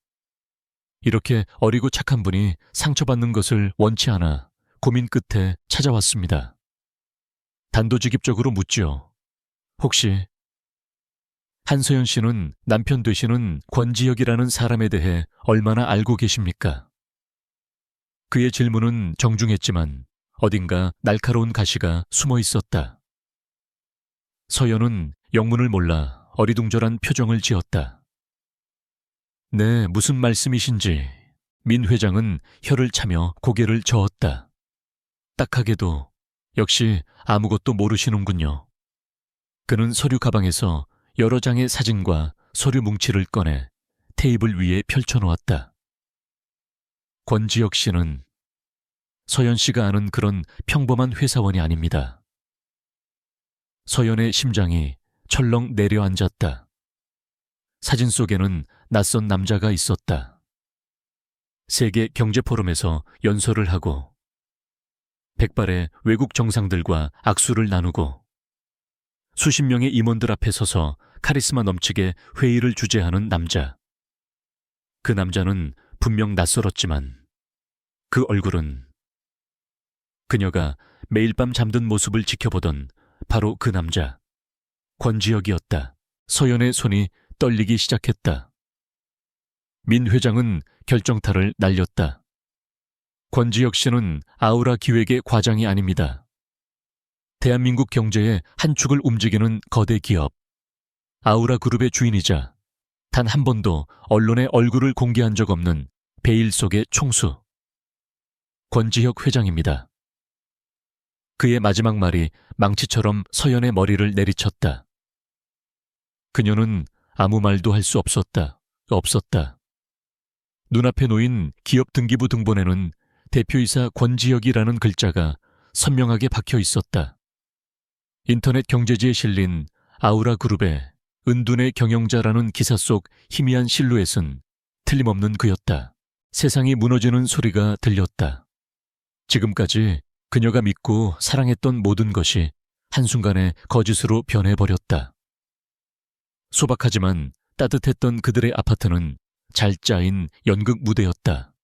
이렇게 어리고 착한 분이 상처받는 것을 원치 않아 고민 끝에 찾아왔습니다. 단도직입적으로 묻지요. 혹시 한서연 씨는 남편 되시는 권지혁이라는 사람에 대해 얼마나 알고 계십니까? 그의 질문은 정중했지만 어딘가 날카로운 가시가 숨어 있었다. 서연은 영문을 몰라 어리둥절한 표정을 지었다. 네, 무슨 말씀이신지 민 회장은 혀를 차며 고개를 저었다. 딱하게도 역시 아무것도 모르시는군요. 그는 서류 가방에서 여러 장의 사진과 서류 뭉치를 꺼내 테이블 위에 펼쳐놓았다. 권지혁 씨는 서연 씨가 아는 그런 평범한 회사원이 아닙니다. 서연의 심장이 철렁 내려앉았다. 사진 속에는 낯선 남자가 있었다. 세계 경제 포럼에서 연설을 하고 백발의 외국 정상들과 악수를 나누고 수십 명의 임원들 앞에 서서 카리스마 넘치게 회의를 주재하는 남자. 그 남자는 분명 낯설었지만 그 얼굴은 그녀가 매일 밤 잠든 모습을 지켜보던 바로 그 남자, 권지혁이었다. 서연의 손이 떨리기 시작했다. 민 회장은 결정타를 날렸다. 권지혁 씨는 아우라 기획의 과장이 아닙니다. 대한민국 경제의 한 축을 움직이는 거대 기업, 아우라 그룹의 주인이자 단 한 번도 언론에 얼굴을 공개한 적 없는 베일 속의 총수, 권지혁 회장입니다. 그의 마지막 말이 망치처럼 서연의 머리를 내리쳤다. 그녀는 아무 말도 할 수 없었다. 눈앞에 놓인 기업 등기부 등본에는 대표이사 권지혁이라는 글자가 선명하게 박혀 있었다. 인터넷 경제지에 실린 아우라 그룹의 은둔의 경영자라는 기사 속 희미한 실루엣은 틀림없는 그였다. 세상이 무너지는 소리가 들렸다. 지금까지 그녀가 믿고 사랑했던 모든 것이 한순간에 거짓으로 변해버렸다. 소박하지만 따뜻했던 그들의 아파트는 잘 짜인 연극 무대였다.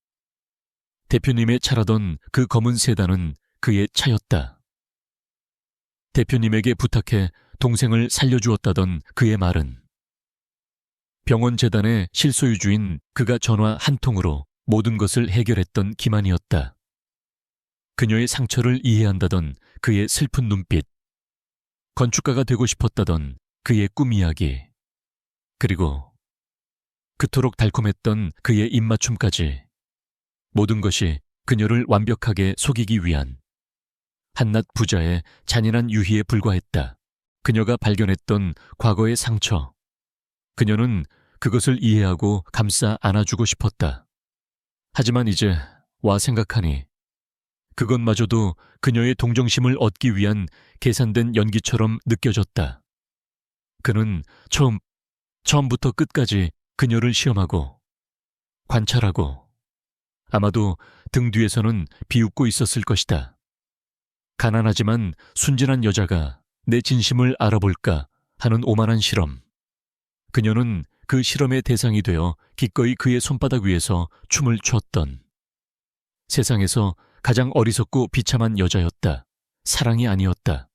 대표님의 차라던 그 검은 세단은 그의 차였다. 대표님에게 부탁해 동생을 살려주었다던 그의 말은 병원 재단의 실소유주인 그가 전화 한 통으로 모든 것을 해결했던 기만이었다. 그녀의 상처를 이해한다던 그의 슬픈 눈빛, 건축가가 되고 싶었다던 그의 꿈 이야기, 그리고 그토록 달콤했던 그의 입맞춤까지 모든 것이 그녀를 완벽하게 속이기 위한 한낱 부자의 잔인한 유희에 불과했다. 그녀가 발견했던 과거의 상처, 그녀는 그것을 이해하고 감싸 안아주고 싶었다. 하지만 이제 와 생각하니 그것마저도 그녀의 동정심을 얻기 위한 계산된 연기처럼 느껴졌다. 그는 처음부터 끝까지 그녀를 시험하고 관찰하고 아마도 등 뒤에서는 비웃고 있었을 것이다. 가난하지만 순진한 여자가 내 진심을 알아볼까 하는 오만한 실험. 그녀는 그 실험의 대상이 되어 기꺼이 그의 손바닥 위에서 춤을 췄던 세상에서 가장 어리석고 비참한 여자였다. 사랑이 아니었다.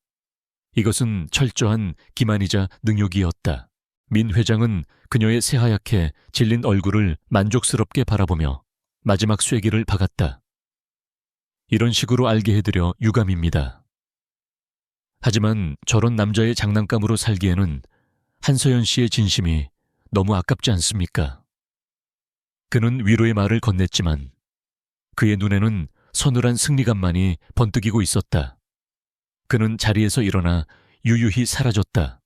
이것은 철저한 기만이자 능욕이었다. 민 회장은 그녀의 새하얗게 질린 얼굴을 만족스럽게 바라보며 마지막 쐐기를 박았다. 이런 식으로 알게 해드려 유감입니다. 하지만 저런 남자의 장난감으로 살기에는 한서연 씨의 진심이 너무 아깝지 않습니까? 그는 위로의 말을 건넸지만 그의 눈에는 서늘한 승리감만이 번뜩이고 있었다. 그는 자리에서 일어나 유유히 사라졌다.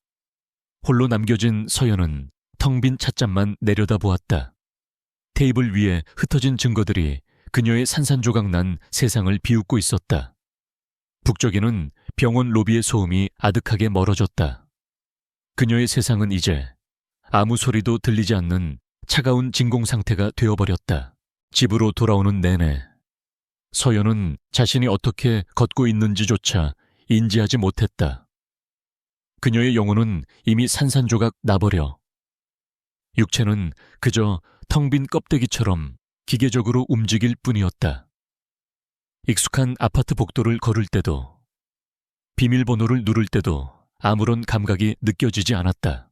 홀로 남겨진 서연은 텅 빈 찻잔만 내려다보았다. 테이블 위에 흩어진 증거들이 그녀의 산산조각 난 세상을 비웃고 있었다. 북쪽에는 병원 로비의 소음이 아득하게 멀어졌다. 그녀의 세상은 이제 아무 소리도 들리지 않는 차가운 진공 상태가 되어버렸다. 집으로 돌아오는 내내 서연은 자신이 어떻게 걷고 있는지조차 인지하지 못했다. 그녀의 영혼은 이미 산산조각 나버려 육체는 그저 텅 빈 껍데기처럼 기계적으로 움직일 뿐이었다. 익숙한 아파트 복도를 걸을 때도 비밀번호를 누를 때도 아무런 감각이 느껴지지 않았다.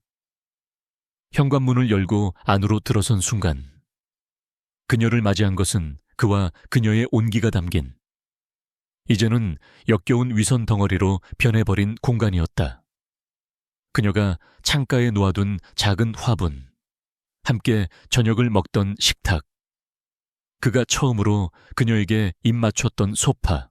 현관문을 열고 안으로 들어선 순간 그녀를 맞이한 것은 그와 그녀의 온기가 담긴 이제는 역겨운 위선 덩어리로 변해버린 공간이었다. 그녀가 창가에 놓아둔 작은 화분, 함께 저녁을 먹던 식탁, 그가 처음으로 그녀에게 입 맞췄던 소파.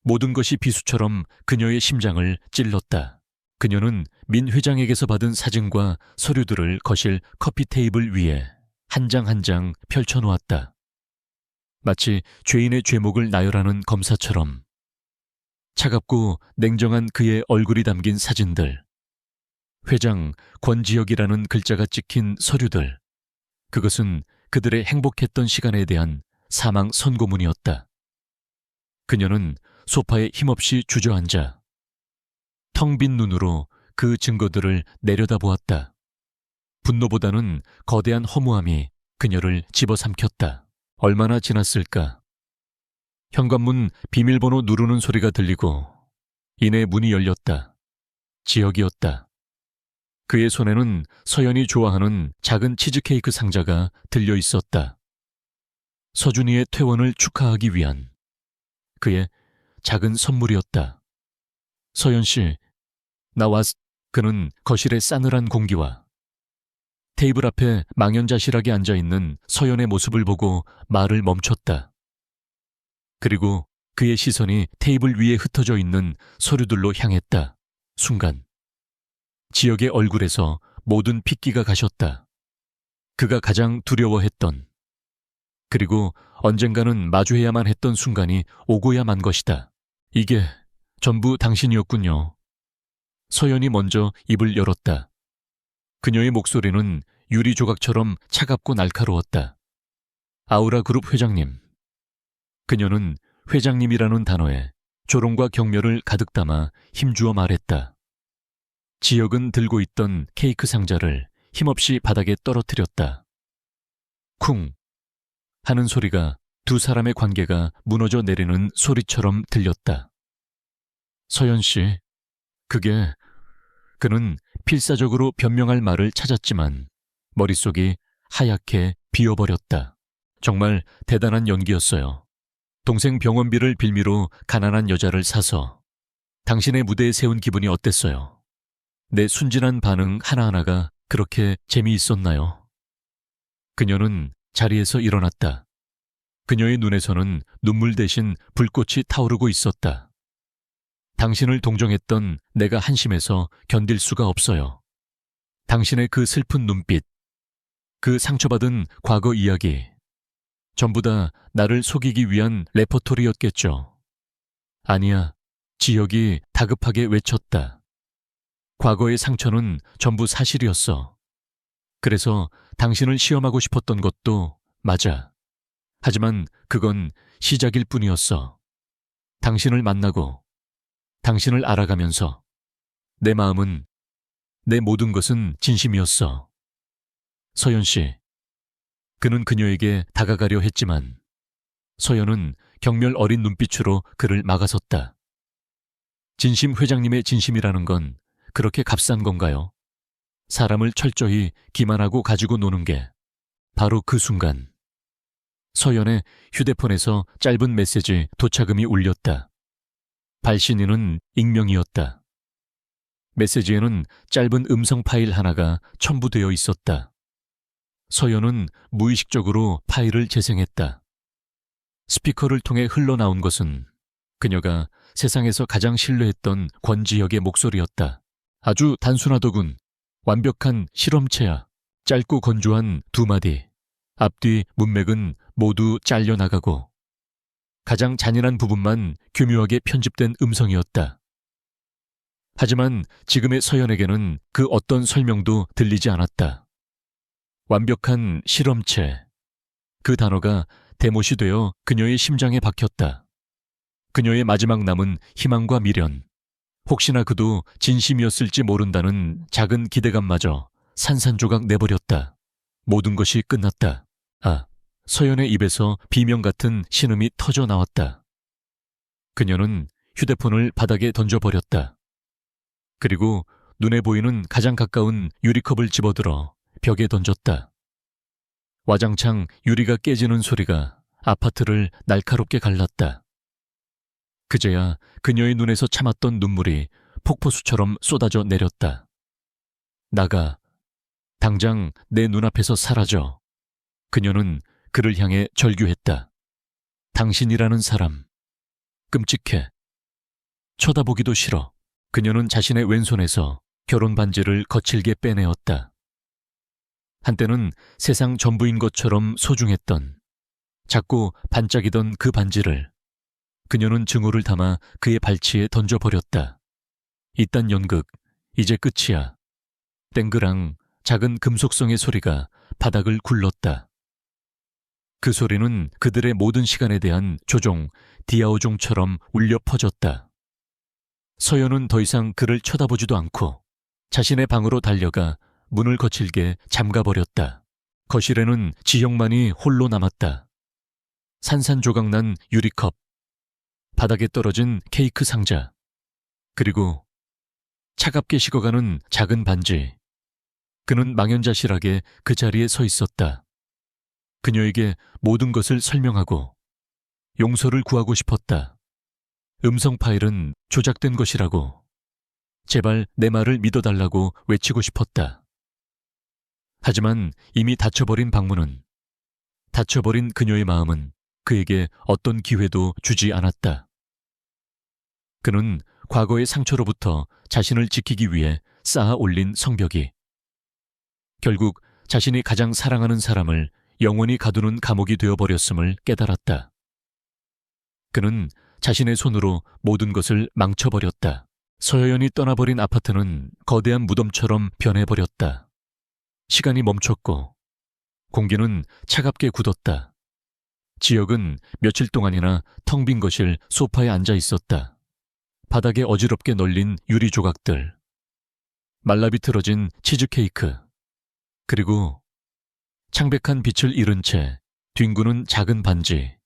모든 것이 비수처럼 그녀의 심장을 찔렀다. 그녀는 민 회장에게서 받은 사진과 서류들을 거실 커피 테이블 위에 한 장 한 장 펼쳐놓았다. 마치 죄인의 죄목을 나열하는 검사처럼. 차갑고 냉정한 그의 얼굴이 담긴 사진들, 회장 권지혁이라는 글자가 찍힌 서류들, 그것은 그들의 행복했던 시간에 대한 사망 선고문이었다. 그녀는 소파에 힘없이 주저앉아 텅 빈 눈으로 그 증거들을 내려다보았다. 분노보다는 거대한 허무함이 그녀를 집어삼켰다. 얼마나 지났을까? 현관문 비밀번호 누르는 소리가 들리고 이내 문이 열렸다. 지혁이었다. 그의 손에는 서연이 좋아하는 작은 치즈케이크 상자가 들려 있었다. 서준이의 퇴원을 축하하기 위한 그의 작은 선물이었다. 서연 씨, 나 왔. 그는 거실의 싸늘한 공기와 테이블 앞에 망연자실하게 앉아있는 서연의 모습을 보고 말을 멈췄다. 그리고 그의 시선이 테이블 위에 흩어져 있는 서류들로 향했다. 순간 지혁의 얼굴에서 모든 핏기가 가셨다. 그가 가장 두려워했던, 그리고 언젠가는 마주해야만 했던 순간이 오고야 만 것이다. 이게 전부 당신이었군요. 서연이 먼저 입을 열었다. 그녀의 목소리는 유리 조각처럼 차갑고 날카로웠다. 아우라 그룹 회장님. 그녀는 회장님이라는 단어에 조롱과 경멸을 가득 담아 힘주어 말했다. 지혁은 들고 있던 케이크 상자를 힘없이 바닥에 떨어뜨렸다. 쿵 하는 소리가 두 사람의 관계가 무너져 내리는 소리처럼 들렸다. 서연 씨, 그는 필사적으로 변명할 말을 찾았지만 머릿속이 하얗게 비어버렸다. 정말 대단한 연기였어요. 동생 병원비를 빌미로 가난한 여자를 사서 당신의 무대에 세운 기분이 어땠어요? 내 순진한 반응 하나하나가 그렇게 재미있었나요? 그녀는 자리에서 일어났다. 그녀의 눈에서는 눈물 대신 불꽃이 타오르고 있었다. 당신을 동정했던 내가 한심해서 견딜 수가 없어요. 당신의 그 슬픈 눈빛, 그 상처받은 과거 이야기, 전부 다 나를 속이기 위한 레퍼토리였겠죠. 아니야, 지혁이 다급하게 외쳤다. 과거의 상처는 전부 사실이었어. 그래서 당신을 시험하고 싶었던 것도 맞아. 하지만 그건 시작일 뿐이었어. 당신을 만나고, 당신을 알아가면서 내 마음은, 내 모든 것은 진심이었어. 서연 씨. 그는 그녀에게 다가가려 했지만 서연은 경멸 어린 눈빛으로 그를 막아섰다. 진심 회장님의 진심이라는 건 그렇게 값싼 건가요? 사람을 철저히 기만하고 가지고 노는 게. 바로 그 순간 서연의 휴대폰에서 짧은 메시지 도착음이 울렸다. 발신인은 익명이었다. 메시지에는 짧은 음성 파일 하나가 첨부되어 있었다. 서연은 무의식적으로 파일을 재생했다. 스피커를 통해 흘러나온 것은 그녀가 세상에서 가장 신뢰했던 권지혁의 목소리였다. 아주 단순하더군. 완벽한 실험체야. 짧고 건조한 두 마디. 앞뒤 문맥은 모두 잘려나가고 가장 잔인한 부분만 교묘하게 편집된 음성이었다. 하지만 지금의 서연에게는 그 어떤 설명도 들리지 않았다. 완벽한 실험체. 그 단어가 대못이 되어 그녀의 심장에 박혔다. 그녀의 마지막 남은 희망과 미련. 혹시나 그도 진심이었을지 모른다는 작은 기대감마저 산산조각 내버렸다. 모든 것이 끝났다. 서연의 입에서 비명 같은 신음이 터져 나왔다. 그녀는 휴대폰을 바닥에 던져버렸다. 그리고 눈에 보이는 가장 가까운 유리컵을 집어들어 벽에 던졌다. 와장창 유리가 깨지는 소리가 아파트를 날카롭게 갈랐다. 그제야 그녀의 눈에서 참았던 눈물이 폭포수처럼 쏟아져 내렸다. 나가. 당장 내 눈앞에서 사라져. 그녀는 그를 향해 절규했다. 당신이라는 사람, 끔찍해. 쳐다보기도 싫어. 그녀는 자신의 왼손에서 결혼 반지를 거칠게 빼내었다. 한때는 세상 전부인 것처럼 소중했던, 작고 반짝이던 그 반지를 그녀는 증오를 담아 그의 발치에 던져버렸다. 이딴 연극, 이제 끝이야. 땡그랑 작은 금속성의 소리가 바닥을 굴렀다. 그 소리는 그들의 모든 시간에 대한 조종, 디아오종처럼 울려 퍼졌다. 서연은 더 이상 그를 쳐다보지도 않고 자신의 방으로 달려가 문을 거칠게 잠가버렸다. 거실에는 지형만이 홀로 남았다. 산산조각난 유리컵, 바닥에 떨어진 케이크 상자, 그리고 차갑게 식어가는 작은 반지. 그는 망연자실하게 그 자리에 서 있었다. 그녀에게 모든 것을 설명하고 용서를 구하고 싶었다. 음성 파일은 조작된 것이라고, 제발 내 말을 믿어달라고 외치고 싶었다. 하지만 이미 닫혀버린 방문은, 닫혀버린 그녀의 마음은 그에게 어떤 기회도 주지 않았다. 그는 과거의 상처로부터 자신을 지키기 위해 쌓아 올린 성벽이 결국 자신이 가장 사랑하는 사람을 영원히 가두는 감옥이 되어버렸음을 깨달았다. 그는 자신의 손으로 모든 것을 망쳐버렸다. 서여연이 떠나버린 아파트는 거대한 무덤처럼 변해버렸다. 시간이 멈췄고 공기는 차갑게 굳었다. 지역은 며칠 동안이나 텅 빈 거실 소파에 앉아 있었다. 바닥에 어지럽게 널린 유리 조각들, 말라비틀어진 치즈케이크, 그리고 창백한 빛을 잃은 채 뒹구는 작은 반지.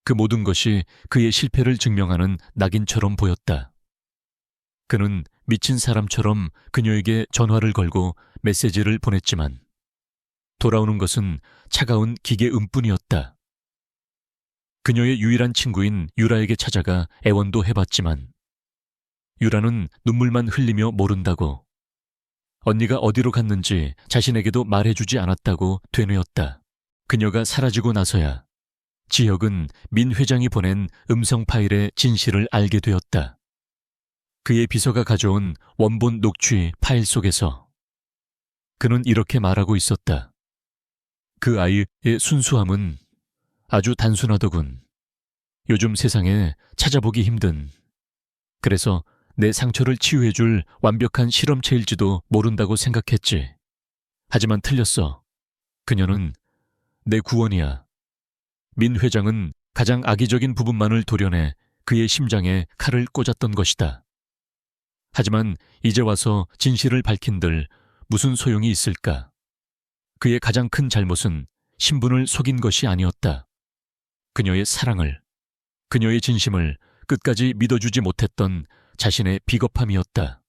그 모든 것이 그의 실패를 증명하는 낙인처럼 보였다. 그는 미친 사람처럼 그녀에게 전화를 걸고 메시지를 보냈지만 돌아오는 것은 차가운 기계 음뿐이었다. 그녀의 유일한 친구인 유라에게 찾아가 애원도 해봤지만 유라는 눈물만 흘리며 모른다고, 언니가 어디로 갔는지 자신에게도 말해주지 않았다고 되뇌었다. 그녀가 사라지고 나서야 지혁은 민 회장이 보낸 음성 파일의 진실을 알게 되었다. 그의 비서가 가져온 원본 녹취 파일 속에서 그는 이렇게 말하고 있었다. 그 아이의 순수함은 아주 단순하더군. 요즘 세상에 찾아보기 힘든, 그래서 내 상처를 치유해줄 완벽한 실험체일지도 모른다고 생각했지. 하지만 틀렸어. 그녀는 내 구원이야. 민 회장은 가장 악의적인 부분만을 도려내 그의 심장에 칼을 꽂았던 것이다. 하지만 이제 와서 진실을 밝힌들 무슨 소용이 있을까? 그의 가장 큰 잘못은 신분을 속인 것이 아니었다. 그녀의 사랑을, 그녀의 진심을 끝까지 믿어주지 못했던 자신의 비겁함이었다.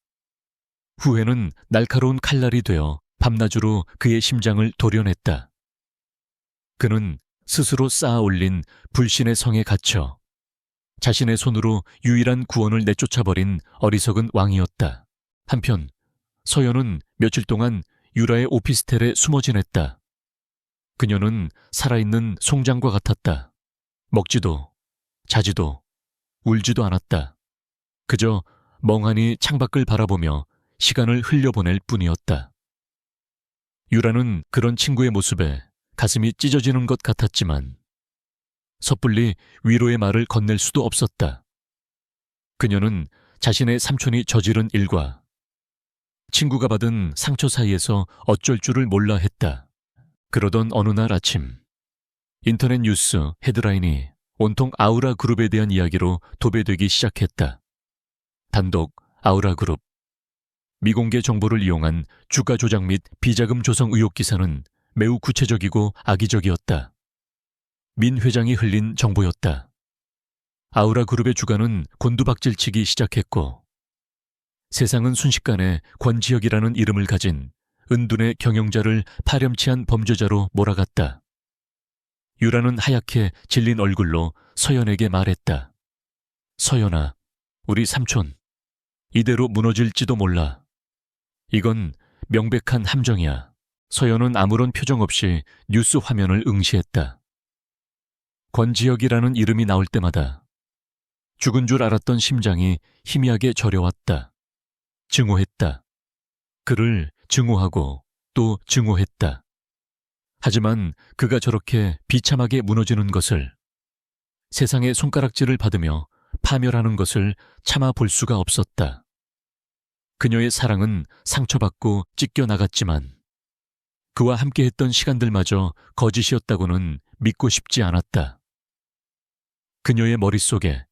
후회는 날카로운 칼날이 되어 밤낮으로 그의 심장을 도려냈다. 그는 스스로 쌓아 올린 불신의 성에 갇혀 자신의 손으로 유일한 구원을 내쫓아버린 어리석은 왕이었다. 한편 서연은 며칠 동안 유라의 오피스텔에 숨어 지냈다. 그녀는 살아있는 송장과 같았다. 먹지도 자지도 울지도 않았다. 그저 멍하니 창밖을 바라보며 시간을 흘려보낼 뿐이었다. 유라는 그런 친구의 모습에 가슴이 찢어지는 것 같았지만 섣불리 위로의 말을 건넬 수도 없었다. 그녀는 자신의 삼촌이 저지른 일과 친구가 받은 상처 사이에서 어쩔 줄을 몰라 했다. 그러던 어느 날 아침, 인터넷 뉴스 헤드라인이 온통 아우라 그룹에 대한 이야기로 도배되기 시작했다. 단독 아우라 그룹. 미공개 정보를 이용한 주가 조작 및 비자금 조성 의혹 기사는 매우 구체적이고 악의적이었다. 민 회장이 흘린 정보였다. 아우라 그룹의 주가는 곤두박질치기 시작했고 세상은 순식간에 권지혁이라는 이름을 가진 은둔의 경영자를 파렴치한 범죄자로 몰아갔다. 유라는 하얗게 질린 얼굴로 서연에게 말했다. 서연아, 우리 삼촌, 이대로 무너질지도 몰라. 이건 명백한 함정이야. 서연은 아무런 표정 없이 뉴스 화면을 응시했다. 권지혁이라는 이름이 나올 때마다 죽은 줄 알았던 심장이 희미하게 저려왔다. 증오했다. 그를 증오하고 또 증오했다. 하지만 그가 저렇게 비참하게 무너지는 것을, 세상의 손가락질을 받으며 파멸하는 것을 참아 볼 수가 없었다. 그녀의 사랑은 상처받고 찢겨나갔지만 그와 함께했던 시간들마저 거짓이었다고는 믿고 싶지 않았다. 그녀의 머릿속에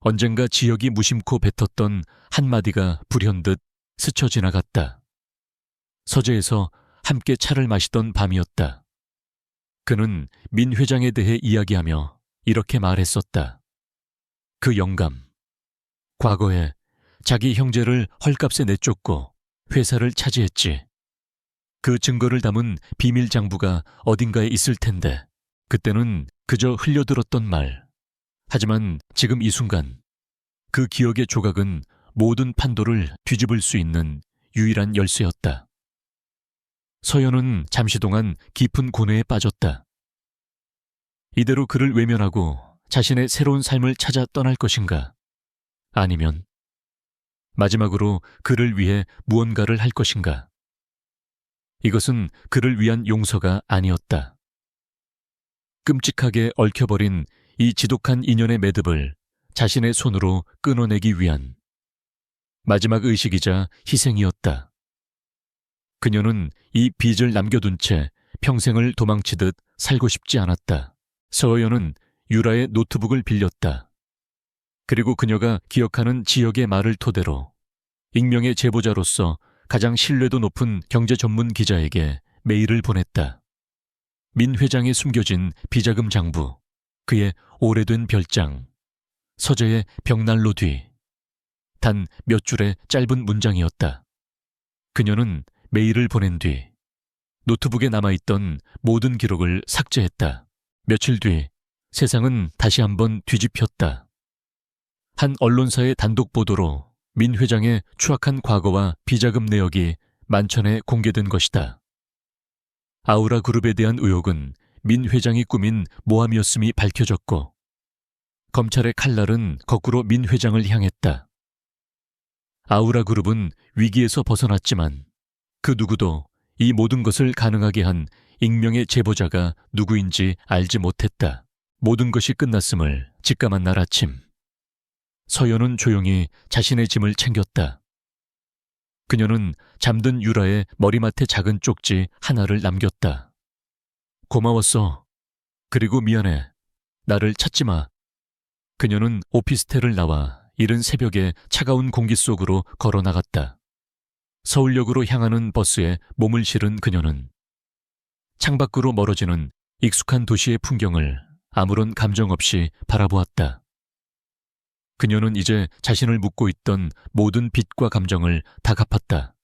언젠가 지혁이 무심코 뱉었던 한마디가 불현듯 스쳐 지나갔다. 서재에서 함께 차를 마시던 밤이었다. 그는 민 회장에 대해 이야기하며 이렇게 말했었다. 그 영감, 과거에 자기 형제를 헐값에 내쫓고 회사를 차지했지. 그 증거를 담은 비밀 장부가 어딘가에 있을 텐데 그때는 그저 흘려들었던 말. 하지만 지금 이 순간 그 기억의 조각은 모든 판도를 뒤집을 수 있는 유일한 열쇠였다. 서연은 잠시 동안 깊은 고뇌에 빠졌다. 이대로 그를 외면하고 자신의 새로운 삶을 찾아 떠날 것인가? 아니면 마지막으로 그를 위해 무언가를 할 것인가? 이것은 그를 위한 용서가 아니었다. 끔찍하게 얽혀버린 이 지독한 인연의 매듭을 자신의 손으로 끊어내기 위한 마지막 의식이자 희생이었다. 그녀는 이 빚을 남겨둔 채 평생을 도망치듯 살고 싶지 않았다. 서연은 유라의 노트북을 빌렸다. 그리고 그녀가 기억하는 지역의 말을 토대로 익명의 제보자로서 가장 신뢰도 높은 경제 전문 기자에게 메일을 보냈다. 민 회장이 숨겨진 비자금 장부, 그의 오래된 별장, 서재의 벽난로 뒤, 단 몇 줄의 짧은 문장이었다. 그녀는 메일을 보낸 뒤 노트북에 남아있던 모든 기록을 삭제했다. 며칠 뒤 세상은 다시 한번 뒤집혔다. 한 언론사의 단독 보도로 민 회장의 추악한 과거와 비자금 내역이 만천에 공개된 것이다. 아우라 그룹에 대한 의혹은 민 회장이 꾸민 모함이었음이 밝혀졌고 검찰의 칼날은 거꾸로 민 회장을 향했다. 아우라 그룹은 위기에서 벗어났지만 그 누구도 이 모든 것을 가능하게 한 익명의 제보자가 누구인지 알지 못했다. 모든 것이 끝났음을 직감한 날 아침, 서연은 조용히 자신의 짐을 챙겼다. 그녀는 잠든 유라의 머리맡에 작은 쪽지 하나를 남겼다. 고마웠어. 그리고 미안해. 나를 찾지 마. 그녀는 오피스텔을 나와 이른 새벽에 차가운 공기 속으로 걸어 나갔다. 서울역으로 향하는 버스에 몸을 실은 그녀는 창밖으로 멀어지는 익숙한 도시의 풍경을 아무런 감정 없이 바라보았다. 그녀는 이제 자신을 묶고 있던 모든 빚과 감정을 다 갚았다.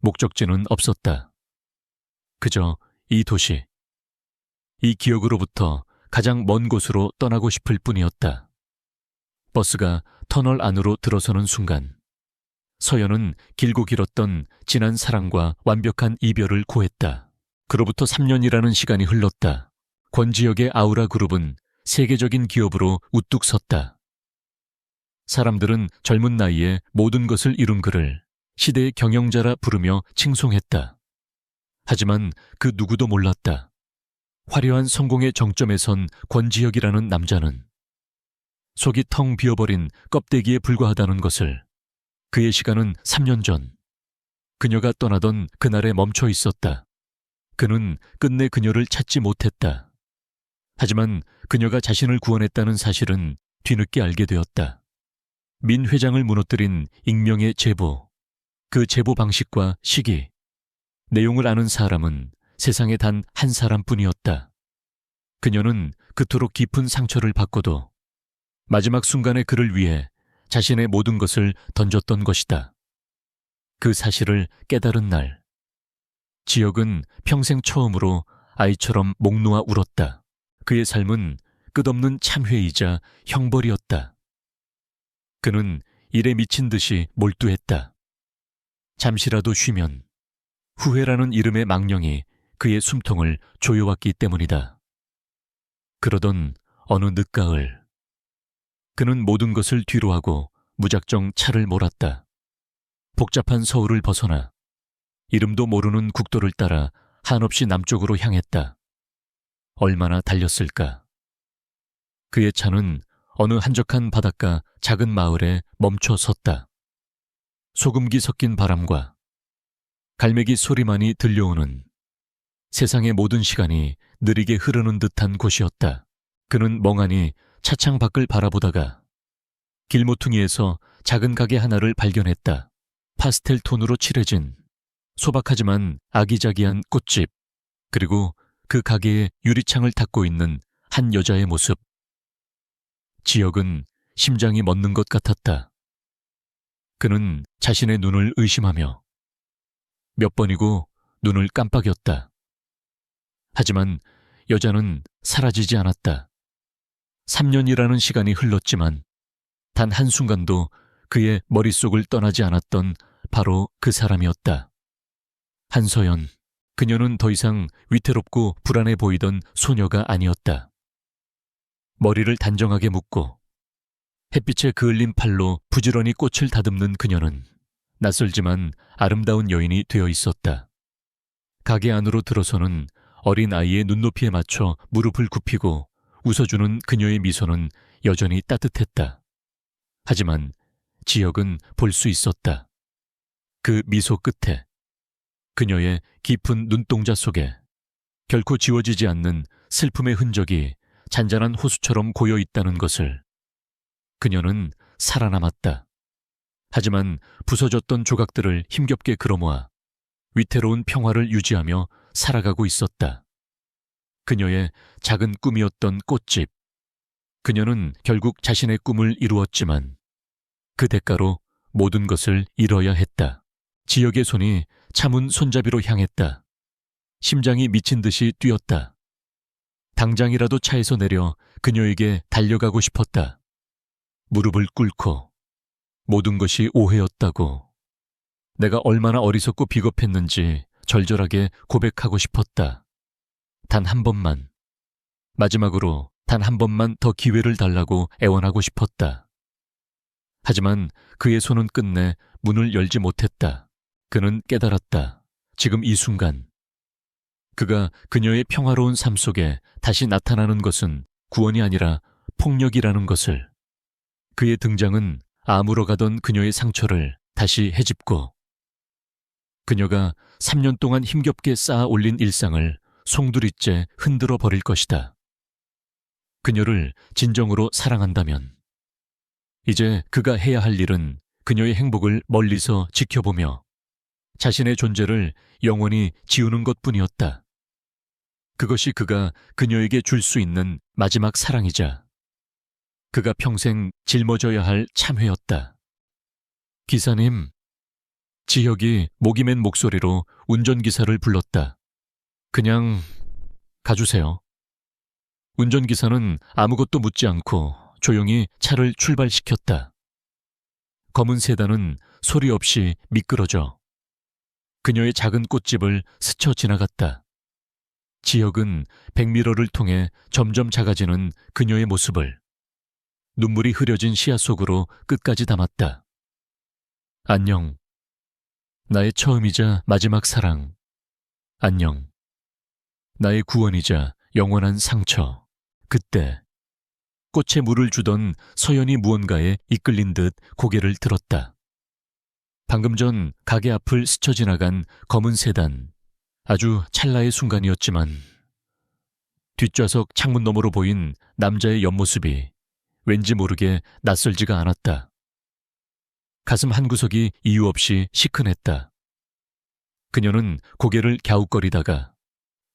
목적지는 없었다. 그저 이 도시, 이 기억으로부터 가장 먼 곳으로 떠나고 싶을 뿐이었다. 버스가 터널 안으로 들어서는 순간 서연은 길고 길었던 지난 사랑과 완벽한 이별을 고했다. 그로부터 3년이라는 시간이 흘렀다. 권지혁의 아우라 그룹은 세계적인 기업으로 우뚝 섰다. 사람들은 젊은 나이에 모든 것을 이룬 그를 시대의 경영자라 부르며 칭송했다. 하지만 그 누구도 몰랐다. 화려한 성공의 정점에 선 권지혁이라는 남자는 속이 텅 비어버린 껍데기에 불과하다는 것을. 그의 시간은 3년 전 그녀가 떠나던 그날에 멈춰 있었다. 그는 끝내 그녀를 찾지 못했다. 하지만 그녀가 자신을 구원했다는 사실은 뒤늦게 알게 되었다. 민 회장을 무너뜨린 익명의 제보, 그 제보 방식과 시기, 내용을 아는 사람은 세상에 단 한 사람뿐이었다. 그녀는 그토록 깊은 상처를 받고도 마지막 순간에 그를 위해 자신의 모든 것을 던졌던 것이다. 그 사실을 깨달은 날, 지혁은 평생 처음으로 아이처럼 목 놓아 울었다. 그의 삶은 끝없는 참회이자 형벌이었다. 그는 일에 미친 듯이 몰두했다. 잠시라도 쉬면 후회라는 이름의 망령이 그의 숨통을 조여왔기 때문이다. 그러던 어느 늦가을, 그는 모든 것을 뒤로하고 무작정 차를 몰았다. 복잡한 서울을 벗어나 이름도 모르는 국도를 따라 한없이 남쪽으로 향했다. 얼마나 달렸을까? 그의 차는 어느 한적한 바닷가 작은 마을에 멈춰 섰다. 소금기 섞인 바람과 갈매기 소리만이 들려오는, 세상의 모든 시간이 느리게 흐르는 듯한 곳이었다. 그는 멍하니 차창 밖을 바라보다가 길모퉁이에서 작은 가게 하나를 발견했다. 파스텔 톤으로 칠해진 소박하지만 아기자기한 꽃집, 그리고 그 가게의 유리창을 닦고 있는 한 여자의 모습. 지역은 심장이 멎는 것 같았다. 그는 자신의 눈을 의심하며 몇 번이고 눈을 깜빡였다. 하지만 여자는 사라지지 않았다. 3년이라는 시간이 흘렀지만 단 한순간도 그의 머릿속을 떠나지 않았던 바로 그 사람이었다. 한서연. 그녀는 더 이상 위태롭고 불안해 보이던 소녀가 아니었다. 머리를 단정하게 묶고 햇빛에 그을린 팔로 부지런히 꽃을 다듬는 그녀는 낯설지만 아름다운 여인이 되어 있었다. 가게 안으로 들어서는 어린 아이의 눈높이에 맞춰 무릎을 굽히고 웃어주는 그녀의 미소는 여전히 따뜻했다. 하지만 지역은 볼 수 있었다. 그 미소 끝에, 그녀의 깊은 눈동자 속에 결코 지워지지 않는 슬픔의 흔적이 잔잔한 호수처럼 고여 있다는 것을. 그녀는 살아남았다. 하지만 부서졌던 조각들을 힘겹게 끌어모아 위태로운 평화를 유지하며 살아가고 있었다. 그녀의 작은 꿈이었던 꽃집. 그녀는 결국 자신의 꿈을 이루었지만 그 대가로 모든 것을 잃어야 했다. 지역의 손이 차문 손잡이로 향했다. 심장이 미친 듯이 뛰었다. 당장이라도 차에서 내려 그녀에게 달려가고 싶었다. 무릎을 꿇고 모든 것이 오해였다고, 내가 얼마나 어리석고 비겁했는지 절절하게 고백하고 싶었다. 단 한 번만, 마지막으로 단 한 번만 더 기회를 달라고 애원하고 싶었다. 하지만 그의 손은 끝내 문을 열지 못했다. 그는 깨달았다. 지금 이 순간 그가 그녀의 평화로운 삶 속에 다시 나타나는 것은 구원이 아니라 폭력이라는 것을. 그의 등장은 아물어 가던 그녀의 상처를 다시 헤집고 그녀가 3년 동안 힘겹게 쌓아 올린 일상을 송두리째 흔들어 버릴 것이다. 그녀를 진정으로 사랑한다면 이제 그가 해야 할 일은 그녀의 행복을 멀리서 지켜보며 자신의 존재를 영원히 지우는 것뿐이었다. 그것이 그가 그녀에게 줄 수 있는 마지막 사랑이자 그가 평생 짊어져야 할 참회였다. 기사님, 지혁이 목이 맨 목소리로 운전기사를 불렀다. 그냥 가주세요. 운전기사는 아무것도 묻지 않고 조용히 차를 출발시켰다. 검은 세단은 소리 없이 미끄러져 그녀의 작은 꽃집을 스쳐 지나갔다. 지혁은 백미러를 통해 점점 작아지는 그녀의 모습을 눈물이 흐려진 시야 속으로 끝까지 담았다. 안녕. 나의 처음이자 마지막 사랑. 안녕. 나의 구원이자 영원한 상처. 그때 꽃에 물을 주던 서연이 무언가에 이끌린 듯 고개를 들었다. 방금 전 가게 앞을 스쳐 지나간 검은 세단. 아주 찰나의 순간이었지만 뒷좌석 창문 너머로 보인 남자의 옆모습이 왠지 모르게 낯설지가 않았다. 가슴 한구석이 이유 없이 시큰했다. 그녀는 고개를 갸웃거리다가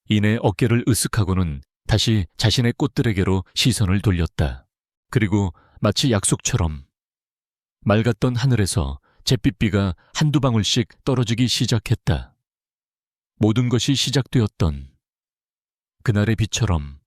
이내 어깨를 으쓱하고는 다시 자신의 꽃들에게로 시선을 돌렸다. 그리고 마치 약속처럼 맑았던 하늘에서 잿빛비가 한두 방울씩 떨어지기 시작했다. 모든 것이 시작되었던 그날의 비처럼